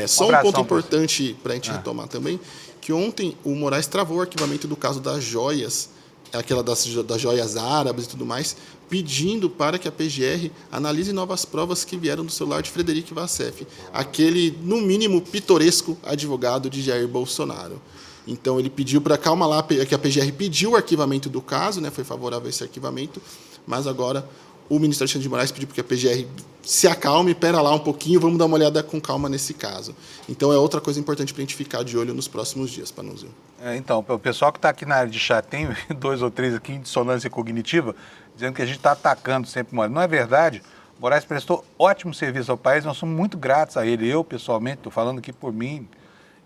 Só um ponto importante para a gente retomar também, que ontem o Moraes travou o arquivamento do caso das joias, aquela das joias árabes e tudo mais, pedindo para que a PGR analise novas provas que vieram do celular de Frederic Vassef, aquele, no mínimo, pitoresco advogado de Jair Bolsonaro. Então, ele pediu para calma lá, que a PGR pediu o arquivamento do caso, né, foi favorável a esse arquivamento, mas agora o ministro Alexandre de Moraes pediu para que a PGR se acalme, pera lá um pouquinho, vamos dar uma olhada com calma nesse caso. Então, é outra coisa importante para a gente ficar de olho nos próximos dias, Panunzio. Então, o pessoal que está aqui na área de chat, tem 2 ou 3 aqui em dissonância cognitiva, dizendo que a gente está atacando sempre o Moraes. Não é verdade. O Moraes prestou ótimo serviço ao país, nós somos muito gratos a ele. Eu, pessoalmente, estou falando aqui por mim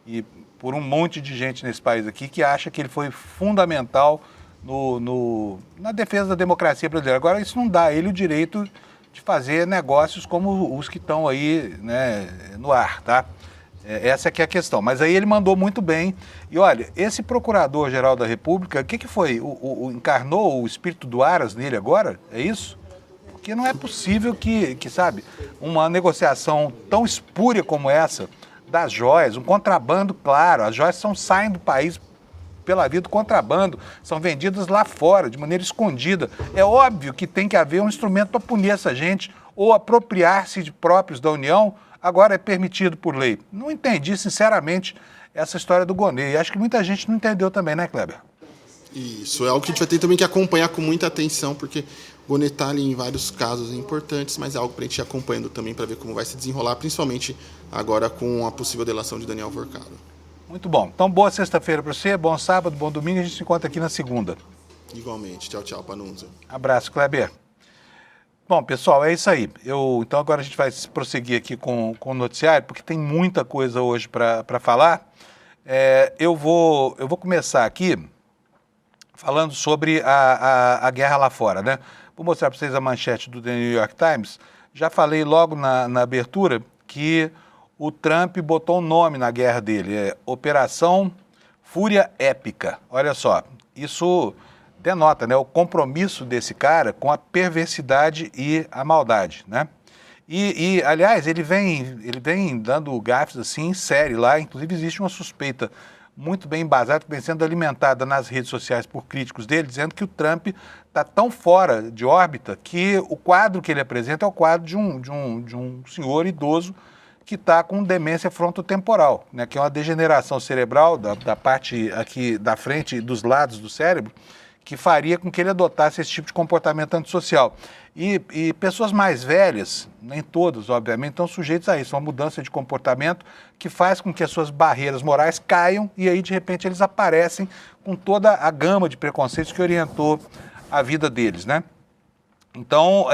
e por um monte de gente nesse país aqui que acha que ele foi fundamental na defesa da democracia brasileira. Agora, isso não dá a ele o direito de fazer negócios como os que estão aí, né, no ar, tá? Essa aqui é a questão. Mas aí ele mandou muito bem. E olha, esse Procurador-Geral da República, o que foi? Encarnou o espírito do Aras nele agora? É isso? Porque não é possível que, sabe, uma negociação tão espúria como essa das joias, um contrabando, claro, as joias saem do país pela via do contrabando, são vendidas lá fora, de maneira escondida. É óbvio que tem que haver um instrumento para punir essa gente ou apropriar-se de próprios da União, agora é permitido por lei. Não entendi, sinceramente, essa história do Gonê. E acho que muita gente não entendeu também, né, Kleber? Isso, é algo que a gente vai ter também que acompanhar com muita atenção, porque o Gonê está ali em vários casos importantes, mas é algo para a gente ir acompanhando também para ver como vai se desenrolar, principalmente agora com a possível delação de Daniel Vorcado. Muito bom. Então, boa sexta-feira para você, bom sábado, bom domingo. A gente se encontra aqui na segunda. Igualmente. Tchau, tchau, Panunzio. Abraço, Kleber. Bom, pessoal, é isso aí. Então, agora a gente vai prosseguir aqui com o noticiário, porque tem muita coisa hoje para falar. Eu vou começar aqui falando sobre a guerra lá fora, né? Vou mostrar para vocês a manchete do The New York Times. Já falei logo na abertura que o Trump botou um nome na guerra dele, Operação Fúria Épica. Olha só, isso denota, né, o compromisso desse cara com a perversidade e a maldade, né? E aliás, ele vem dando gafes assim, em série lá, inclusive existe uma suspeita muito bem embasada, que vem sendo alimentada nas redes sociais por críticos dele, dizendo que o Trump está tão fora de órbita que o quadro que ele apresenta é o quadro de um senhor idoso que está com demência frontotemporal, né, que é uma degeneração cerebral da parte aqui da frente e dos lados do cérebro, que faria com que ele adotasse esse tipo de comportamento antissocial. E pessoas mais velhas, nem todas, obviamente, estão sujeitas a isso, uma mudança de comportamento que faz com que as suas barreiras morais caiam e aí, de repente, eles aparecem com toda a gama de preconceitos que orientou a vida deles, né? Então,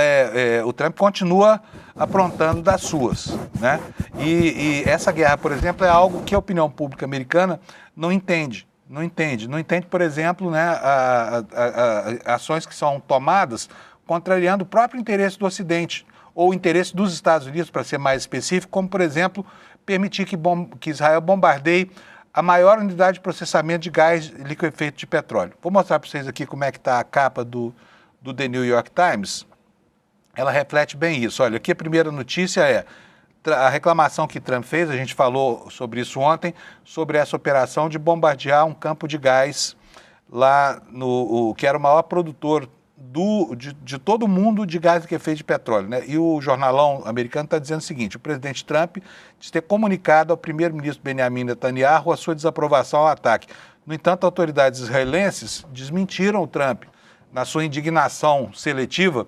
o Trump continua aprontando das suas, né? E essa guerra, por exemplo, é algo que a opinião pública americana não entende. Não entende, por exemplo, né, ações que são tomadas contrariando o próprio interesse do Ocidente, ou o interesse dos Estados Unidos, para ser mais específico, como, por exemplo, permitir que Israel bombardeie a maior unidade de processamento de gás liquefeito de petróleo. Vou mostrar para vocês aqui como é que está a capa do The New York Times. Ela reflete bem isso. Olha, aqui a primeira notícia é a reclamação que Trump fez, a gente falou sobre isso ontem, sobre essa operação de bombardear um campo de gás lá que era o maior produtor de todo o mundo de gás liquefeito de petróleo, né? E o jornalão americano está dizendo o seguinte: o presidente Trump diz ter comunicado ao primeiro-ministro Benjamin Netanyahu a sua desaprovação ao ataque. No entanto, autoridades israelenses desmentiram o Trump na sua indignação seletiva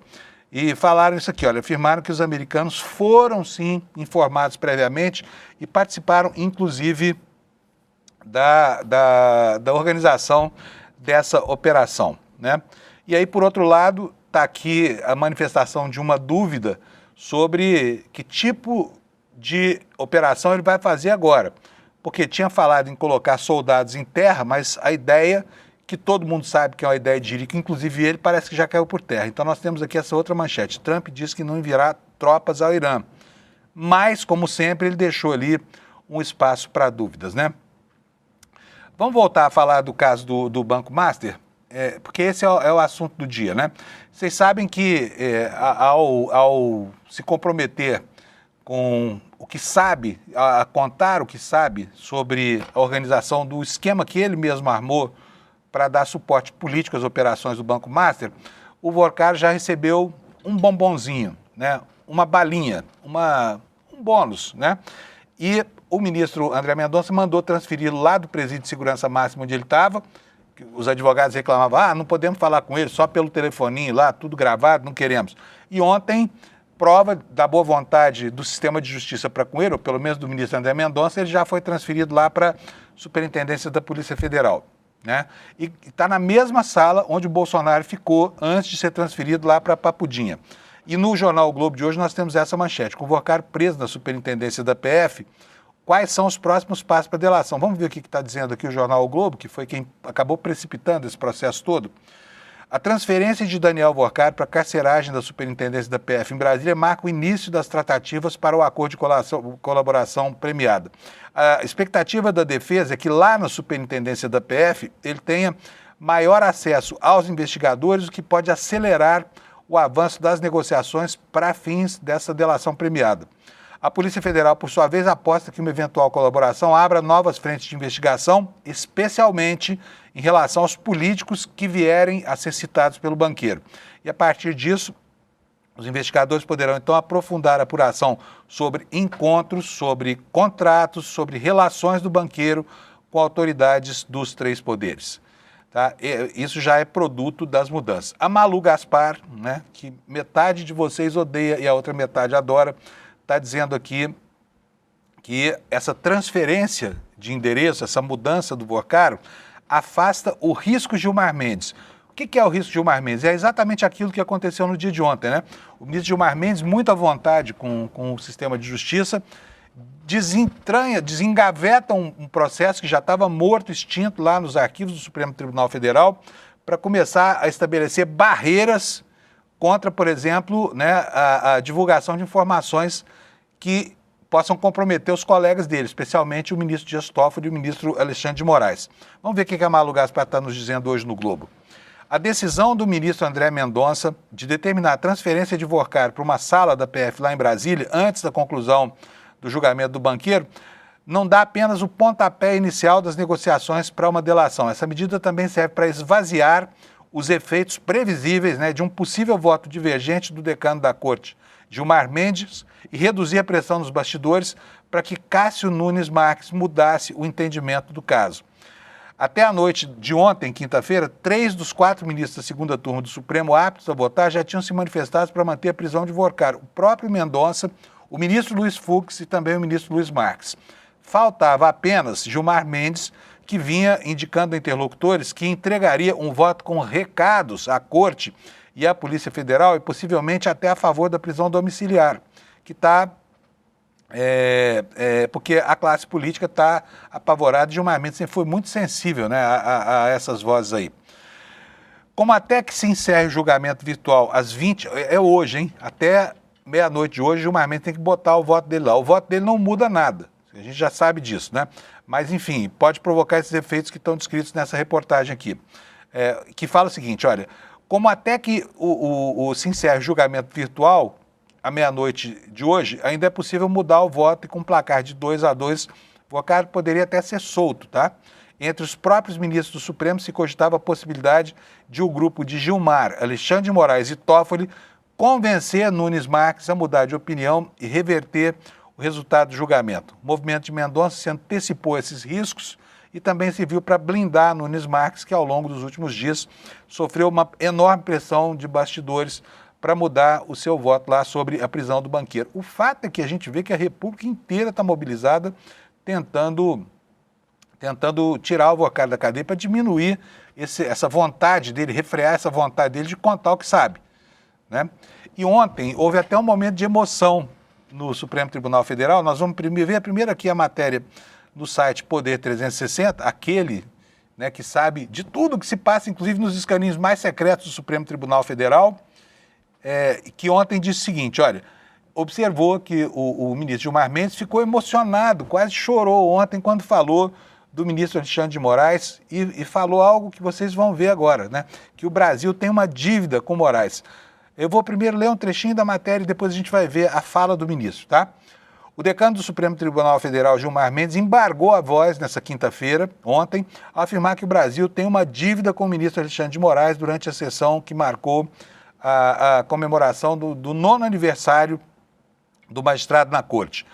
e falaram isso aqui, olha, afirmaram que os americanos foram sim informados previamente e participaram inclusive da organização dessa operação, né? E aí, por outro lado, está aqui a manifestação de uma dúvida sobre que tipo de operação ele vai fazer agora. Porque tinha falado em colocar soldados em terra, mas a ideia, que todo mundo sabe que é uma ideia de Jirico, inclusive ele, parece que já caiu por terra. Então nós temos aqui essa outra manchete. Trump diz que não enviará tropas ao Irã. Mas, como sempre, ele deixou ali um espaço para dúvidas, né? Vamos voltar a falar do caso do Banco Master? Porque esse é o assunto do dia, né? Vocês sabem que ao se comprometer com o que sabe, a contar o que sabe sobre a organização do esquema que ele mesmo armou para dar suporte político às operações do Banco Master, o Vorkar já recebeu um bombonzinho, né? Uma balinha, um bônus, né? E o ministro André Mendonça mandou transferi-lo lá do Presídio de Segurança Máxima onde ele estava. Os advogados reclamavam, não podemos falar com ele só pelo telefoninho lá, tudo gravado, não queremos. E ontem, prova da boa vontade do sistema de justiça para com ele, ou pelo menos do ministro André Mendonça, ele já foi transferido lá para a Superintendência da Polícia Federal, né? E está na mesma sala onde o Bolsonaro ficou antes de ser transferido lá para Papudinha. E no jornal O Globo de hoje nós temos essa manchete: com o Vorkar preso na Superintendência da PF, quais são os próximos passos para a delação? Vamos ver o que está dizendo aqui o jornal O Globo, que foi quem acabou precipitando esse processo todo. A transferência de Daniel Vorkar para a carceragem da Superintendência da PF em Brasília marca o início das tratativas para o acordo de colaboração premiada. A expectativa da defesa é que lá na Superintendência da PF ele tenha maior acesso aos investigadores, o que pode acelerar o avanço das negociações para fins dessa delação premiada. A Polícia Federal, por sua vez, aposta que uma eventual colaboração abra novas frentes de investigação, especialmente em relação aos políticos que vierem a ser citados pelo banqueiro. E a partir disso, os investigadores poderão então aprofundar a apuração sobre encontros, sobre contratos, sobre relações do banqueiro com autoridades dos três poderes. Tá? Isso já é produto das mudanças. A Malu Gaspar, né, que metade de vocês odeia e a outra metade adora, está dizendo aqui que essa transferência de endereço, essa mudança do Vorkar, afasta o risco Gilmar Mendes. O que é o risco Gilmar Mendes? É exatamente aquilo que aconteceu no dia de ontem, né? O ministro Gilmar Mendes, muito à vontade com o sistema de justiça, desengaveta um processo que já estava morto, extinto lá nos arquivos do Supremo Tribunal Federal, para começar a estabelecer barreiras contra, por exemplo, né, a divulgação de informações que possam comprometer os colegas dele, especialmente o ministro Dias Toffoli e o ministro Alexandre de Moraes. Vamos ver o que a Malu Gaspar está nos dizendo hoje no Globo. A decisão do ministro André Mendonça de determinar a transferência de Vorkar para uma sala da PF lá em Brasília, antes da conclusão do julgamento do banqueiro, não dá apenas o pontapé inicial das negociações para uma delação. Essa medida também serve para esvaziar os efeitos previsíveis, né, de um possível voto divergente do decano da Corte, Gilmar Mendes, e reduzir a pressão nos bastidores para que Cássio Nunes Marques mudasse o entendimento do caso. Até a noite de ontem, quinta-feira, 3 dos 4 ministros da segunda turma do Supremo aptos a votar já tinham se manifestado para manter a prisão de Vorkar. O próprio Mendonça, o ministro Luiz Fux e também o ministro Luiz Marques. Faltava apenas Gilmar Mendes, que vinha indicando a interlocutores que entregaria um voto com recados à Corte e à Polícia Federal e possivelmente até a favor da prisão domiciliar, que está... porque a classe política está apavorada de uma mente, foi muito sensível, né, a essas vozes aí. Como até que se encerre o julgamento virtual às 20, é hoje, hein? Até meia-noite de hoje, o Gilmar Mendes tem que botar o voto dele lá. O voto dele não muda nada, a gente já sabe disso, né? Mas, enfim, pode provocar esses efeitos que estão descritos nessa reportagem aqui, que fala o seguinte, olha, como até que se encerre o julgamento virtual, à meia-noite de hoje, ainda é possível mudar o voto e com um placar de 2-2, o voto poderia até ser solto, tá? Entre os próprios ministros do Supremo se cogitava a possibilidade de o grupo de Gilmar, Alexandre de Moraes e Toffoli convencer Nunes Marques a mudar de opinião e reverter o resultado do julgamento. O movimento de Mendonça se antecipou a esses riscos e também serviu para blindar Nunes Marques, que ao longo dos últimos dias sofreu uma enorme pressão de bastidores para mudar o seu voto lá sobre a prisão do banqueiro. O fato é que a gente vê que a República inteira está mobilizada tentando tirar o Vocari da cadeia para diminuir essa vontade dele, refrear essa vontade dele de contar o que sabe, né? E ontem houve até um momento de emoção no Supremo Tribunal Federal. Nós vamos ver primeiro aqui a matéria no site Poder 360, aquele, né, que sabe de tudo que se passa, inclusive nos escaninhos mais secretos do Supremo Tribunal Federal, que ontem disse o seguinte, olha, observou que o ministro Gilmar Mendes ficou emocionado, quase chorou ontem quando falou do ministro Alexandre de Moraes e falou algo que vocês vão ver agora, né? Que o Brasil tem uma dívida com Moraes. Eu vou primeiro ler um trechinho da matéria e depois a gente vai ver a fala do ministro, tá? O decano do Supremo Tribunal Federal, Gilmar Mendes, embargou a voz nessa quinta-feira, ontem, ao afirmar que o Brasil tem uma dívida com o ministro Alexandre de Moraes durante a sessão que marcou a comemoração do 9º aniversário do magistrado na corte.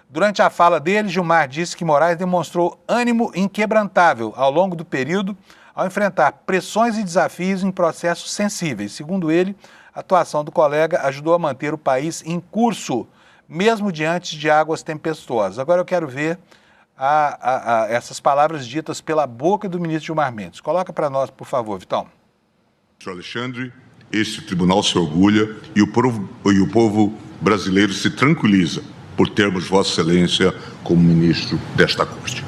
Durante a fala dele, Gilmar disse que Moraes demonstrou ânimo inquebrantável ao longo do período ao enfrentar pressões e desafios em processos sensíveis. Segundo ele, a atuação do colega ajudou a manter o país em curso, mesmo diante de águas tempestuosas. Agora eu quero ver essas palavras ditas pela boca do ministro Gilmar Mendes. Coloca para nós, por favor, Vitão. Ministro Alexandre, este tribunal se orgulha e o povo brasileiro se tranquiliza por termos Vossa Excelência como ministro desta Corte.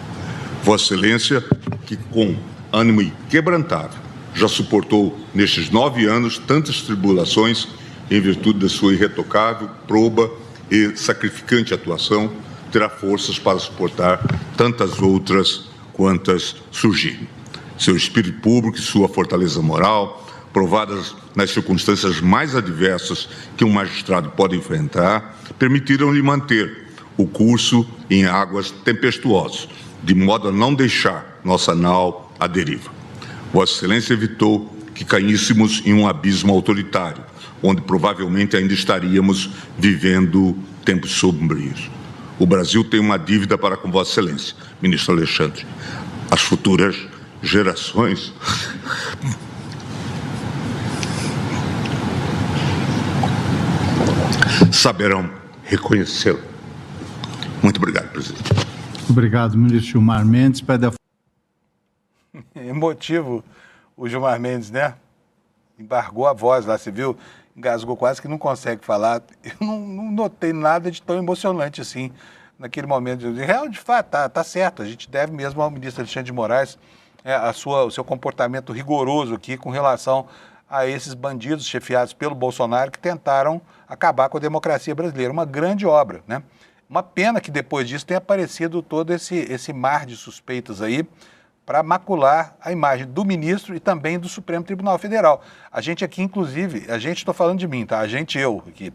Vossa Excelência, que com ânimo inquebrantável já suportou nestes 9 anos tantas tribulações em virtude da sua irretocável, proba e sacrificante atuação, terá forças para suportar tantas outras quantas surgirem. Seu espírito público e sua fortaleza moral, provadas nas circunstâncias mais adversas que um magistrado pode enfrentar, permitiram-lhe manter o curso em águas tempestuosas, de modo a não deixar nossa nau à deriva. Vossa Excelência evitou que caíssemos em um abismo autoritário, onde provavelmente ainda estaríamos vivendo tempos sombrios. O Brasil tem uma dívida para com Vossa Excelência, ministro Alexandre. As futuras gerações saberão reconhecê-lo. Muito obrigado, presidente. Obrigado, ministro Gilmar Mendes. Emotivo o Gilmar Mendes, né? Embargou a voz lá, você viu? Engasgou quase que não consegue falar. Eu não notei nada de tão emocionante assim naquele momento. De fato, tá certo. A gente deve mesmo ao ministro Alexandre de Moraes o seu comportamento rigoroso aqui com relação a esses bandidos chefiados pelo Bolsonaro que tentaram acabar com a democracia brasileira. Uma grande obra, né? Uma pena que depois disso tenha aparecido todo esse mar de suspeitas aí para macular a imagem do ministro e também do Supremo Tribunal Federal. A gente aqui, inclusive, estou falando de mim, tá? Eu aqui,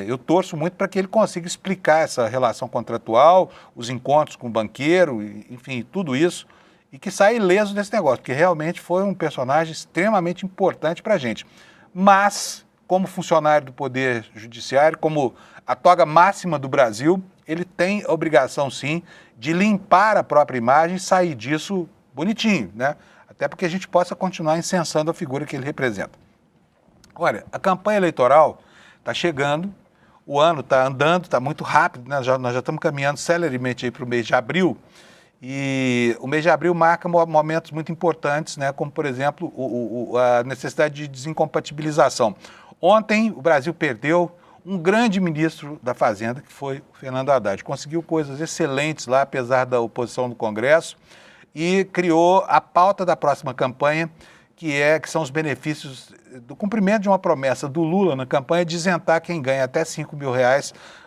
eu torço muito para que ele consiga explicar essa relação contratual, os encontros com o banqueiro, enfim, tudo isso, e que saia ileso desse negócio, porque realmente foi um personagem extremamente importante para a gente. Mas, como funcionário do Poder Judiciário, como a toga máxima do Brasil, ele tem a obrigação, sim, de limpar a própria imagem e sair disso bonitinho, né? Até porque a gente possa continuar incensando a figura que ele representa. Olha, a campanha eleitoral está chegando, o ano está andando, está muito rápido, né? Nós já estamos caminhando celeremente para o mês de abril, E o mês de abril marca momentos muito importantes, né, como, por exemplo, a necessidade de desincompatibilização. Ontem, o Brasil perdeu um grande ministro da Fazenda, que foi o Fernando Haddad. Conseguiu coisas excelentes lá, apesar da oposição do Congresso, e criou a pauta da próxima campanha, que são os benefícios do cumprimento de uma promessa do Lula na campanha de isentar quem ganha até R$5 mil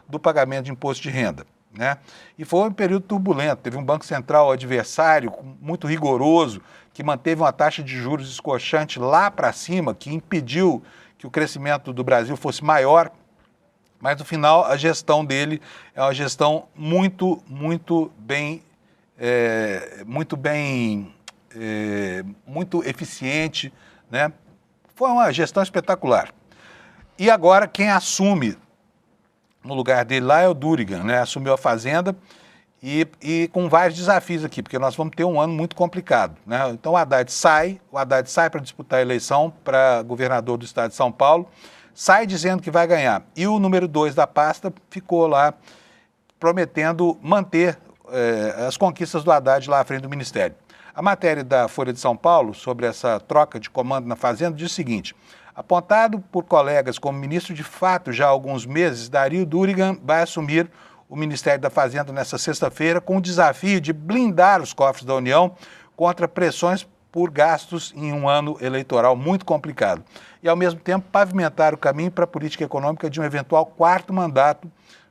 do pagamento de imposto de renda, né? E foi um período turbulento, teve um Banco Central adversário, muito rigoroso, que manteve uma taxa de juros escorchante lá para cima, que impediu que o crescimento do Brasil fosse maior, mas no final a gestão dele é uma gestão muito eficiente, né? Foi uma gestão espetacular. E agora quem assume no lugar dele lá é o Durigan, né? Assumiu a Fazenda e com vários desafios aqui, porque nós vamos ter um ano muito complicado, né? Então o Haddad sai para disputar a eleição para governador do estado de São Paulo, sai dizendo que vai ganhar. E o número 2 da pasta ficou lá prometendo manter as conquistas do Haddad lá à frente do Ministério. A matéria da Folha de São Paulo sobre essa troca de comando na Fazenda diz o seguinte: apontado por colegas como ministro de fato já há alguns meses, Dario Durigan vai assumir o Ministério da Fazenda nesta sexta-feira com o desafio de blindar os cofres da União contra pressões por gastos em um ano eleitoral muito complicado e, ao mesmo tempo, pavimentar o caminho para a política econômica de um eventual quarto mandato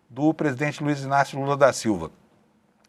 do presidente Luiz Inácio Lula da Silva.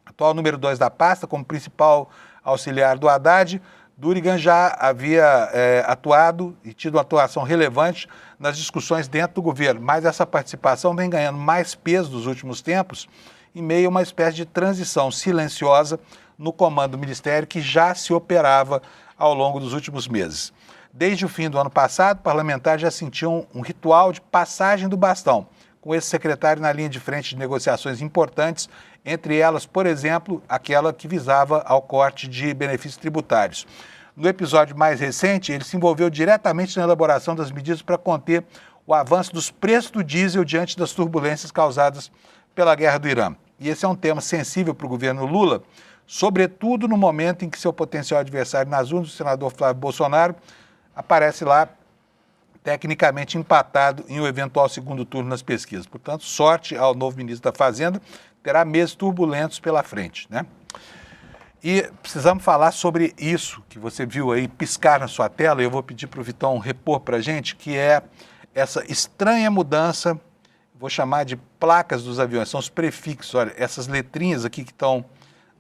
Atual número 2 da pasta, como principal auxiliar do Haddad, Durigan já havia atuado e tido uma atuação relevante nas discussões dentro do governo, mas essa participação vem ganhando mais peso nos últimos tempos em meio a uma espécie de transição silenciosa no comando do Ministério que já se operava ao longo dos últimos meses. Desde o fim do ano passado, parlamentares já sentiam um ritual de passagem do bastão, com esse secretário na linha de frente de negociações importantes, entre elas, por exemplo, aquela que visava ao corte de benefícios tributários. No episódio mais recente, ele se envolveu diretamente na elaboração das medidas para conter o avanço dos preços do diesel diante das turbulências causadas pela guerra do Irã. E esse é um tema sensível para o governo Lula, sobretudo no momento em que seu potencial adversário nas urnas, o senador Flávio Bolsonaro, aparece lá tecnicamente empatado em um eventual segundo turno nas pesquisas. Portanto, sorte ao novo ministro da Fazenda, terá meses turbulentos pela frente, né? E precisamos falar sobre isso que você viu aí piscar na sua tela, e eu vou pedir para o Vitão repor para a gente, que é essa estranha mudança, vou chamar de placas dos aviões, são os prefixos, olha, essas letrinhas aqui que estão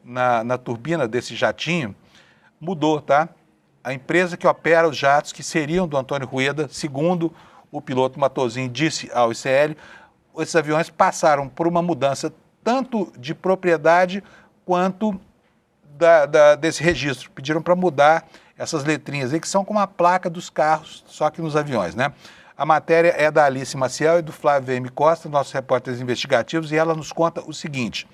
na turbina desse jatinho, mudou, tá? A empresa que opera os jatos, que seriam do Antônio Rueda, segundo o piloto Matosinho disse ao ICL, esses aviões passaram por uma mudança tanto de propriedade quanto desse registro. Pediram para mudar essas letrinhas aí, que são como a placa dos carros, só que nos aviões, né? A matéria é da Alice Maciel e do Flávio M. Costa, nossos repórteres investigativos, e ela nos conta o seguinte: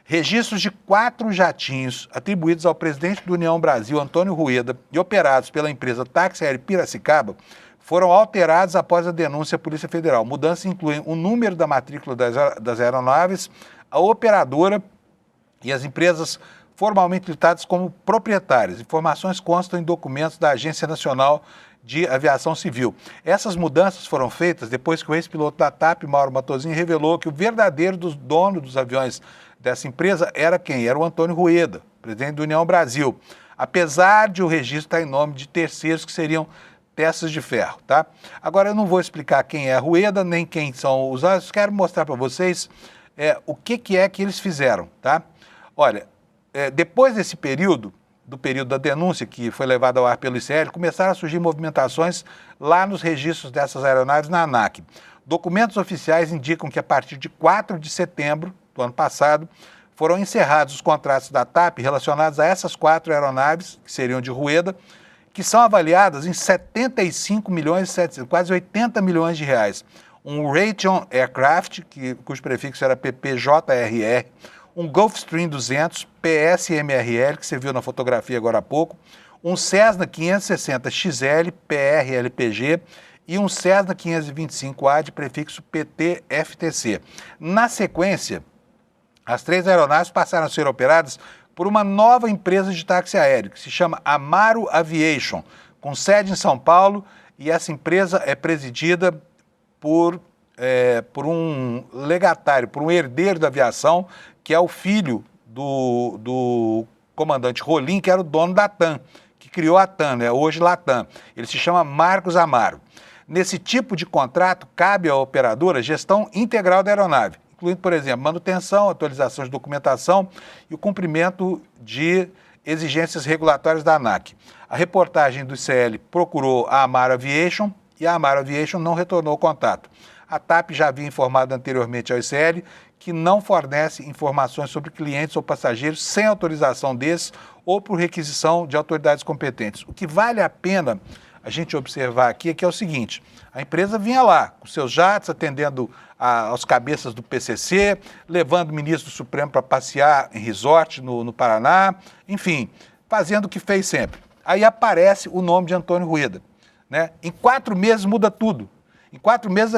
registros de 4 jatinhos atribuídos ao presidente do União Brasil, Antônio Rueda, e operados pela empresa Táxi Aéreo Piracicaba, foram alterados após a denúncia à Polícia Federal. Mudanças incluem o número da matrícula das aeronaves, a operadora e as empresas formalmente listadas como proprietárias. Informações constam em documentos da Agência Nacional de Aviação Civil. Essas mudanças foram feitas depois que o ex-piloto da TAP, Mauro Matosinho, revelou que o verdadeiro dono dos aviões dessa empresa era quem? Era o Antônio Rueda, presidente da União Brasil, apesar de o registro estar em nome de terceiros que seriam peças de ferro, tá? Agora eu não vou explicar quem é Rueda, nem quem são os usuários, quero mostrar para vocês o que é que eles fizeram, tá? Olha, depois desse período, do período da denúncia que foi levada ao ar pelo ICL, começaram a surgir movimentações lá nos registros dessas aeronaves na ANAC. Documentos oficiais indicam que a partir de 4 de setembro do ano passado, foram encerrados os contratos da TAP relacionados a essas 4 aeronaves, que seriam de Rueda, que são avaliadas em 75 milhões, quase 80 milhões de reais. Um Raytheon Aircraft, cujo prefixo era PPJRR, um Gulfstream 200 PSMRL, que você viu na fotografia agora há pouco, um Cessna 560 XL PRLPG e um Cessna 525A de prefixo PTFTC. Na sequência, as 3 aeronaves passaram a ser operadas por uma nova empresa de táxi aéreo, que se chama Amaro Aviation, com sede em São Paulo, e essa empresa é presidida por um legatário, por um herdeiro da aviação, que é o filho do comandante Rolim, que era o dono da TAM, que criou a TAM, né? Hoje Latam. Ele se chama Marcos Amaro. Nesse tipo de contrato, cabe à operadora gestão integral da aeronave, incluindo, por exemplo, manutenção, atualização de documentação e o cumprimento de exigências regulatórias da ANAC. A reportagem do ICL procurou a Amaro Aviation e a Amaro Aviation não retornou o contato. A TAP já havia informado anteriormente ao ICL que não fornece informações sobre clientes ou passageiros sem autorização desses ou por requisição de autoridades competentes. O que vale a pena a gente observar aqui é que é o seguinte: a empresa vinha lá com seus jatos, atendendo aos cabeças do PCC, levando o ministro do Supremo para passear em resort no Paraná, enfim, fazendo o que fez sempre. Aí aparece o nome de Antônio Rueda, né? Em 4 meses muda tudo. Em 4 meses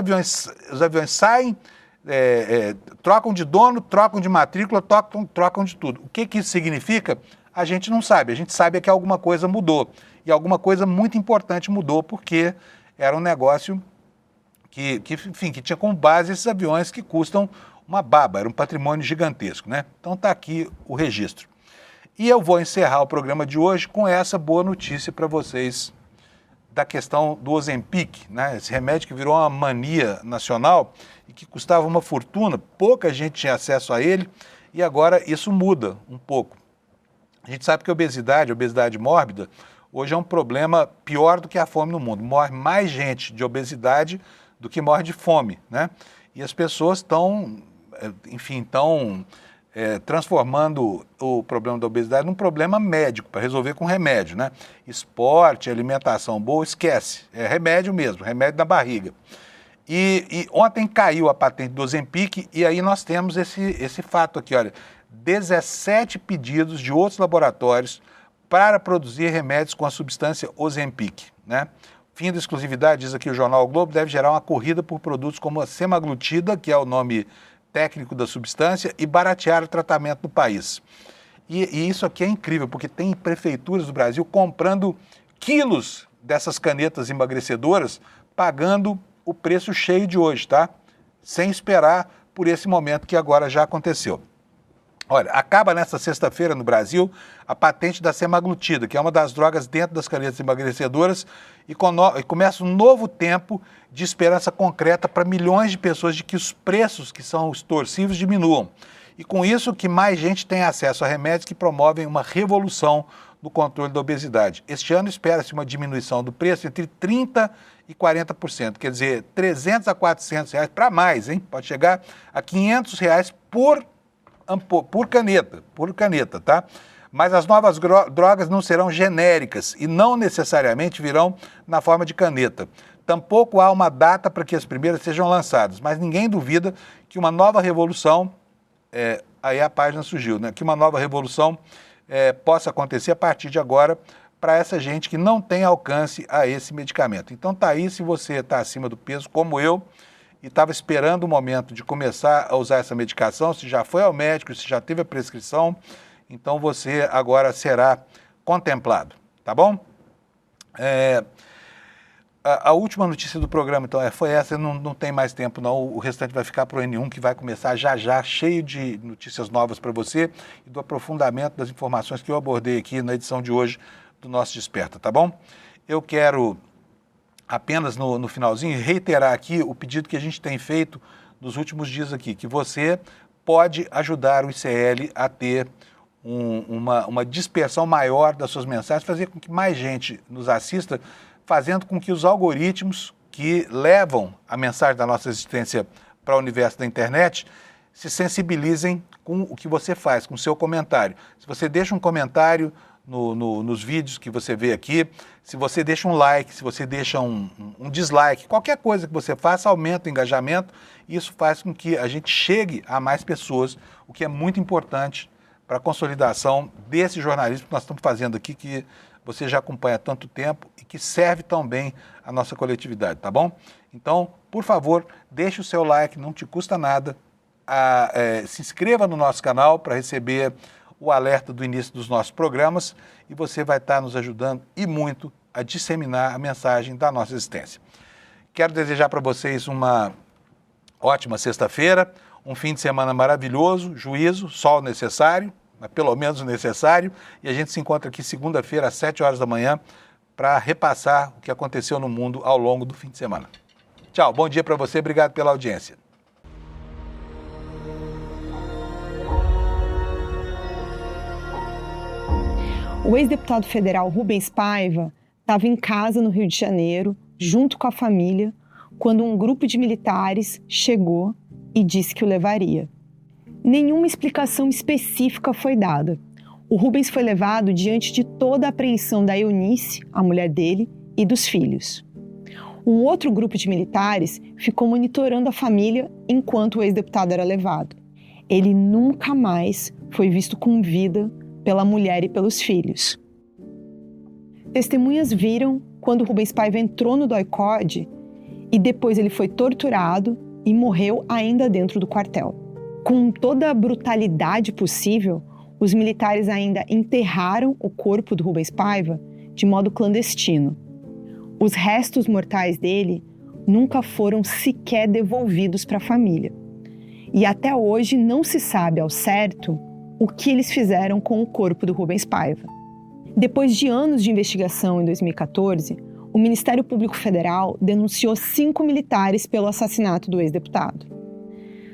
os aviões saem, trocam de dono, trocam de matrícula, trocam de tudo. O que isso significa? A gente não sabe. A gente sabe que alguma coisa mudou. E alguma coisa muito importante mudou, porque era um negócio que tinha como base esses aviões que custam uma baba, era um patrimônio gigantesco, né? Então está aqui o registro. E eu vou encerrar o programa de hoje com essa boa notícia para vocês da questão do Ozempic, né? Esse remédio que virou uma mania nacional e que custava uma fortuna, pouca gente tinha acesso a ele e agora isso muda um pouco. A gente sabe que a obesidade mórbida, hoje é um problema pior do que a fome no mundo. Morre mais gente de obesidade do que morre de fome, né? E as pessoas estão transformando o problema da obesidade num problema médico, para resolver com remédio, né? Esporte, alimentação boa, esquece. É remédio mesmo, remédio da barriga. E ontem caiu a patente do Ozempic e aí nós temos esse fato aqui, olha, 17 pedidos de outros laboratórios para produzir remédios com a substância Ozempic, né? Fim da exclusividade, diz aqui o jornal o Globo, deve gerar uma corrida por produtos como a semaglutida, que é o nome técnico da substância, e baratear o tratamento no país. E isso aqui é incrível, porque tem prefeituras do Brasil comprando quilos dessas canetas emagrecedoras, pagando o preço cheio de hoje, tá? Sem esperar por esse momento que agora já aconteceu. Olha, acaba nesta sexta-feira no Brasil a patente da semaglutida, que é uma das drogas dentro das canetas emagrecedoras, e começa um novo tempo de esperança concreta para milhões de pessoas de que os preços que são extorsivos diminuam. E com isso que mais gente tem acesso a remédios que promovem uma revolução no controle da obesidade. Este ano espera-se uma diminuição do preço entre 30% e 40%, quer dizer, 300 a 400 reais para mais, hein? Pode chegar a 500 reais por caneta, tá? Mas as novas drogas não serão genéricas e não necessariamente virão na forma de caneta. Tampouco há uma data para que as primeiras sejam lançadas, mas ninguém duvida que uma nova revolução, aí a página surgiu, né? Que uma nova revolução possa acontecer a partir de agora para essa gente que não tem alcance a esse medicamento. Então tá aí, se você está acima do peso, como eu, e estava esperando o momento de começar a usar essa medicação, se já foi ao médico, se já teve a prescrição, então você agora será contemplado, tá bom? A última notícia do programa, então, foi essa, não tem mais tempo não, o restante vai ficar para o N1, que vai começar já, cheio de notícias novas para você e do aprofundamento das informações que eu abordei aqui na edição de hoje do Nosso Desperta, tá bom? Eu quero apenas no finalzinho reiterar aqui o pedido que a gente tem feito nos últimos dias aqui, que você pode ajudar o ICL a ter uma dispersão maior das suas mensagens, fazer com que mais gente nos assista, fazendo com que os algoritmos que levam a mensagem da nossa existência para o universo da internet se sensibilizem com o que você faz, com o seu comentário. Se você deixa um comentário nos vídeos que você vê aqui, se você deixa um like, se você deixa um dislike, qualquer coisa que você faça aumenta o engajamento e isso faz com que a gente chegue a mais pessoas, o que é muito importante para a consolidação desse jornalismo que nós estamos fazendo aqui, que você já acompanha há tanto tempo e que serve tão bem à nossa coletividade, tá bom? Então, por favor, deixe o seu like, não te custa nada, se inscreva no nosso canal para receber o alerta do início dos nossos programas e você vai estar nos ajudando e muito a disseminar a mensagem da nossa existência. Quero desejar para vocês uma ótima sexta-feira, um fim de semana maravilhoso, juízo, sol necessário, mas pelo menos o necessário, e a gente se encontra aqui segunda-feira às 7 horas da manhã para repassar o que aconteceu no mundo ao longo do fim de semana. Tchau, bom dia para você, obrigado pela audiência. O ex-deputado federal Rubens Paiva estava em casa no Rio de Janeiro, junto com a família, quando um grupo de militares chegou e disse que o levaria. Nenhuma explicação específica foi dada. O Rubens foi levado diante de toda a apreensão da Eunice, a mulher dele, e dos filhos. Um outro grupo de militares ficou monitorando a família enquanto o ex-deputado era levado. Ele nunca mais foi visto com vida pela mulher e pelos filhos. Testemunhas viram quando Rubens Paiva entrou no DOI-CODE e depois ele foi torturado e morreu ainda dentro do quartel. Com toda a brutalidade possível, os militares ainda enterraram o corpo do Rubens Paiva de modo clandestino. Os restos mortais dele nunca foram sequer devolvidos para a família. E até hoje não se sabe ao certo o que eles fizeram com o corpo do Rubens Paiva. Depois de anos de investigação em 2014, o Ministério Público Federal denunciou 5 militares pelo assassinato do ex-deputado.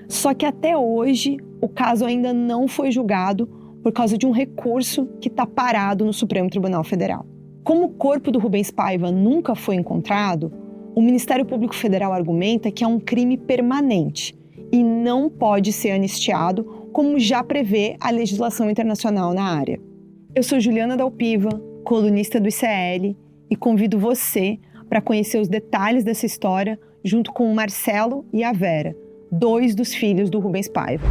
Só que até hoje o caso ainda não foi julgado por causa de um recurso que está parado no Supremo Tribunal Federal. Como o corpo do Rubens Paiva nunca foi encontrado, o Ministério Público Federal argumenta que é um crime permanente e não pode ser anistiado, como já prevê a legislação internacional na área. Eu sou Juliana Dalpiva, colunista do ICL, e convido você para conhecer os detalhes dessa história junto com o Marcelo e a Vera, 2 dos filhos do Rubens Paiva.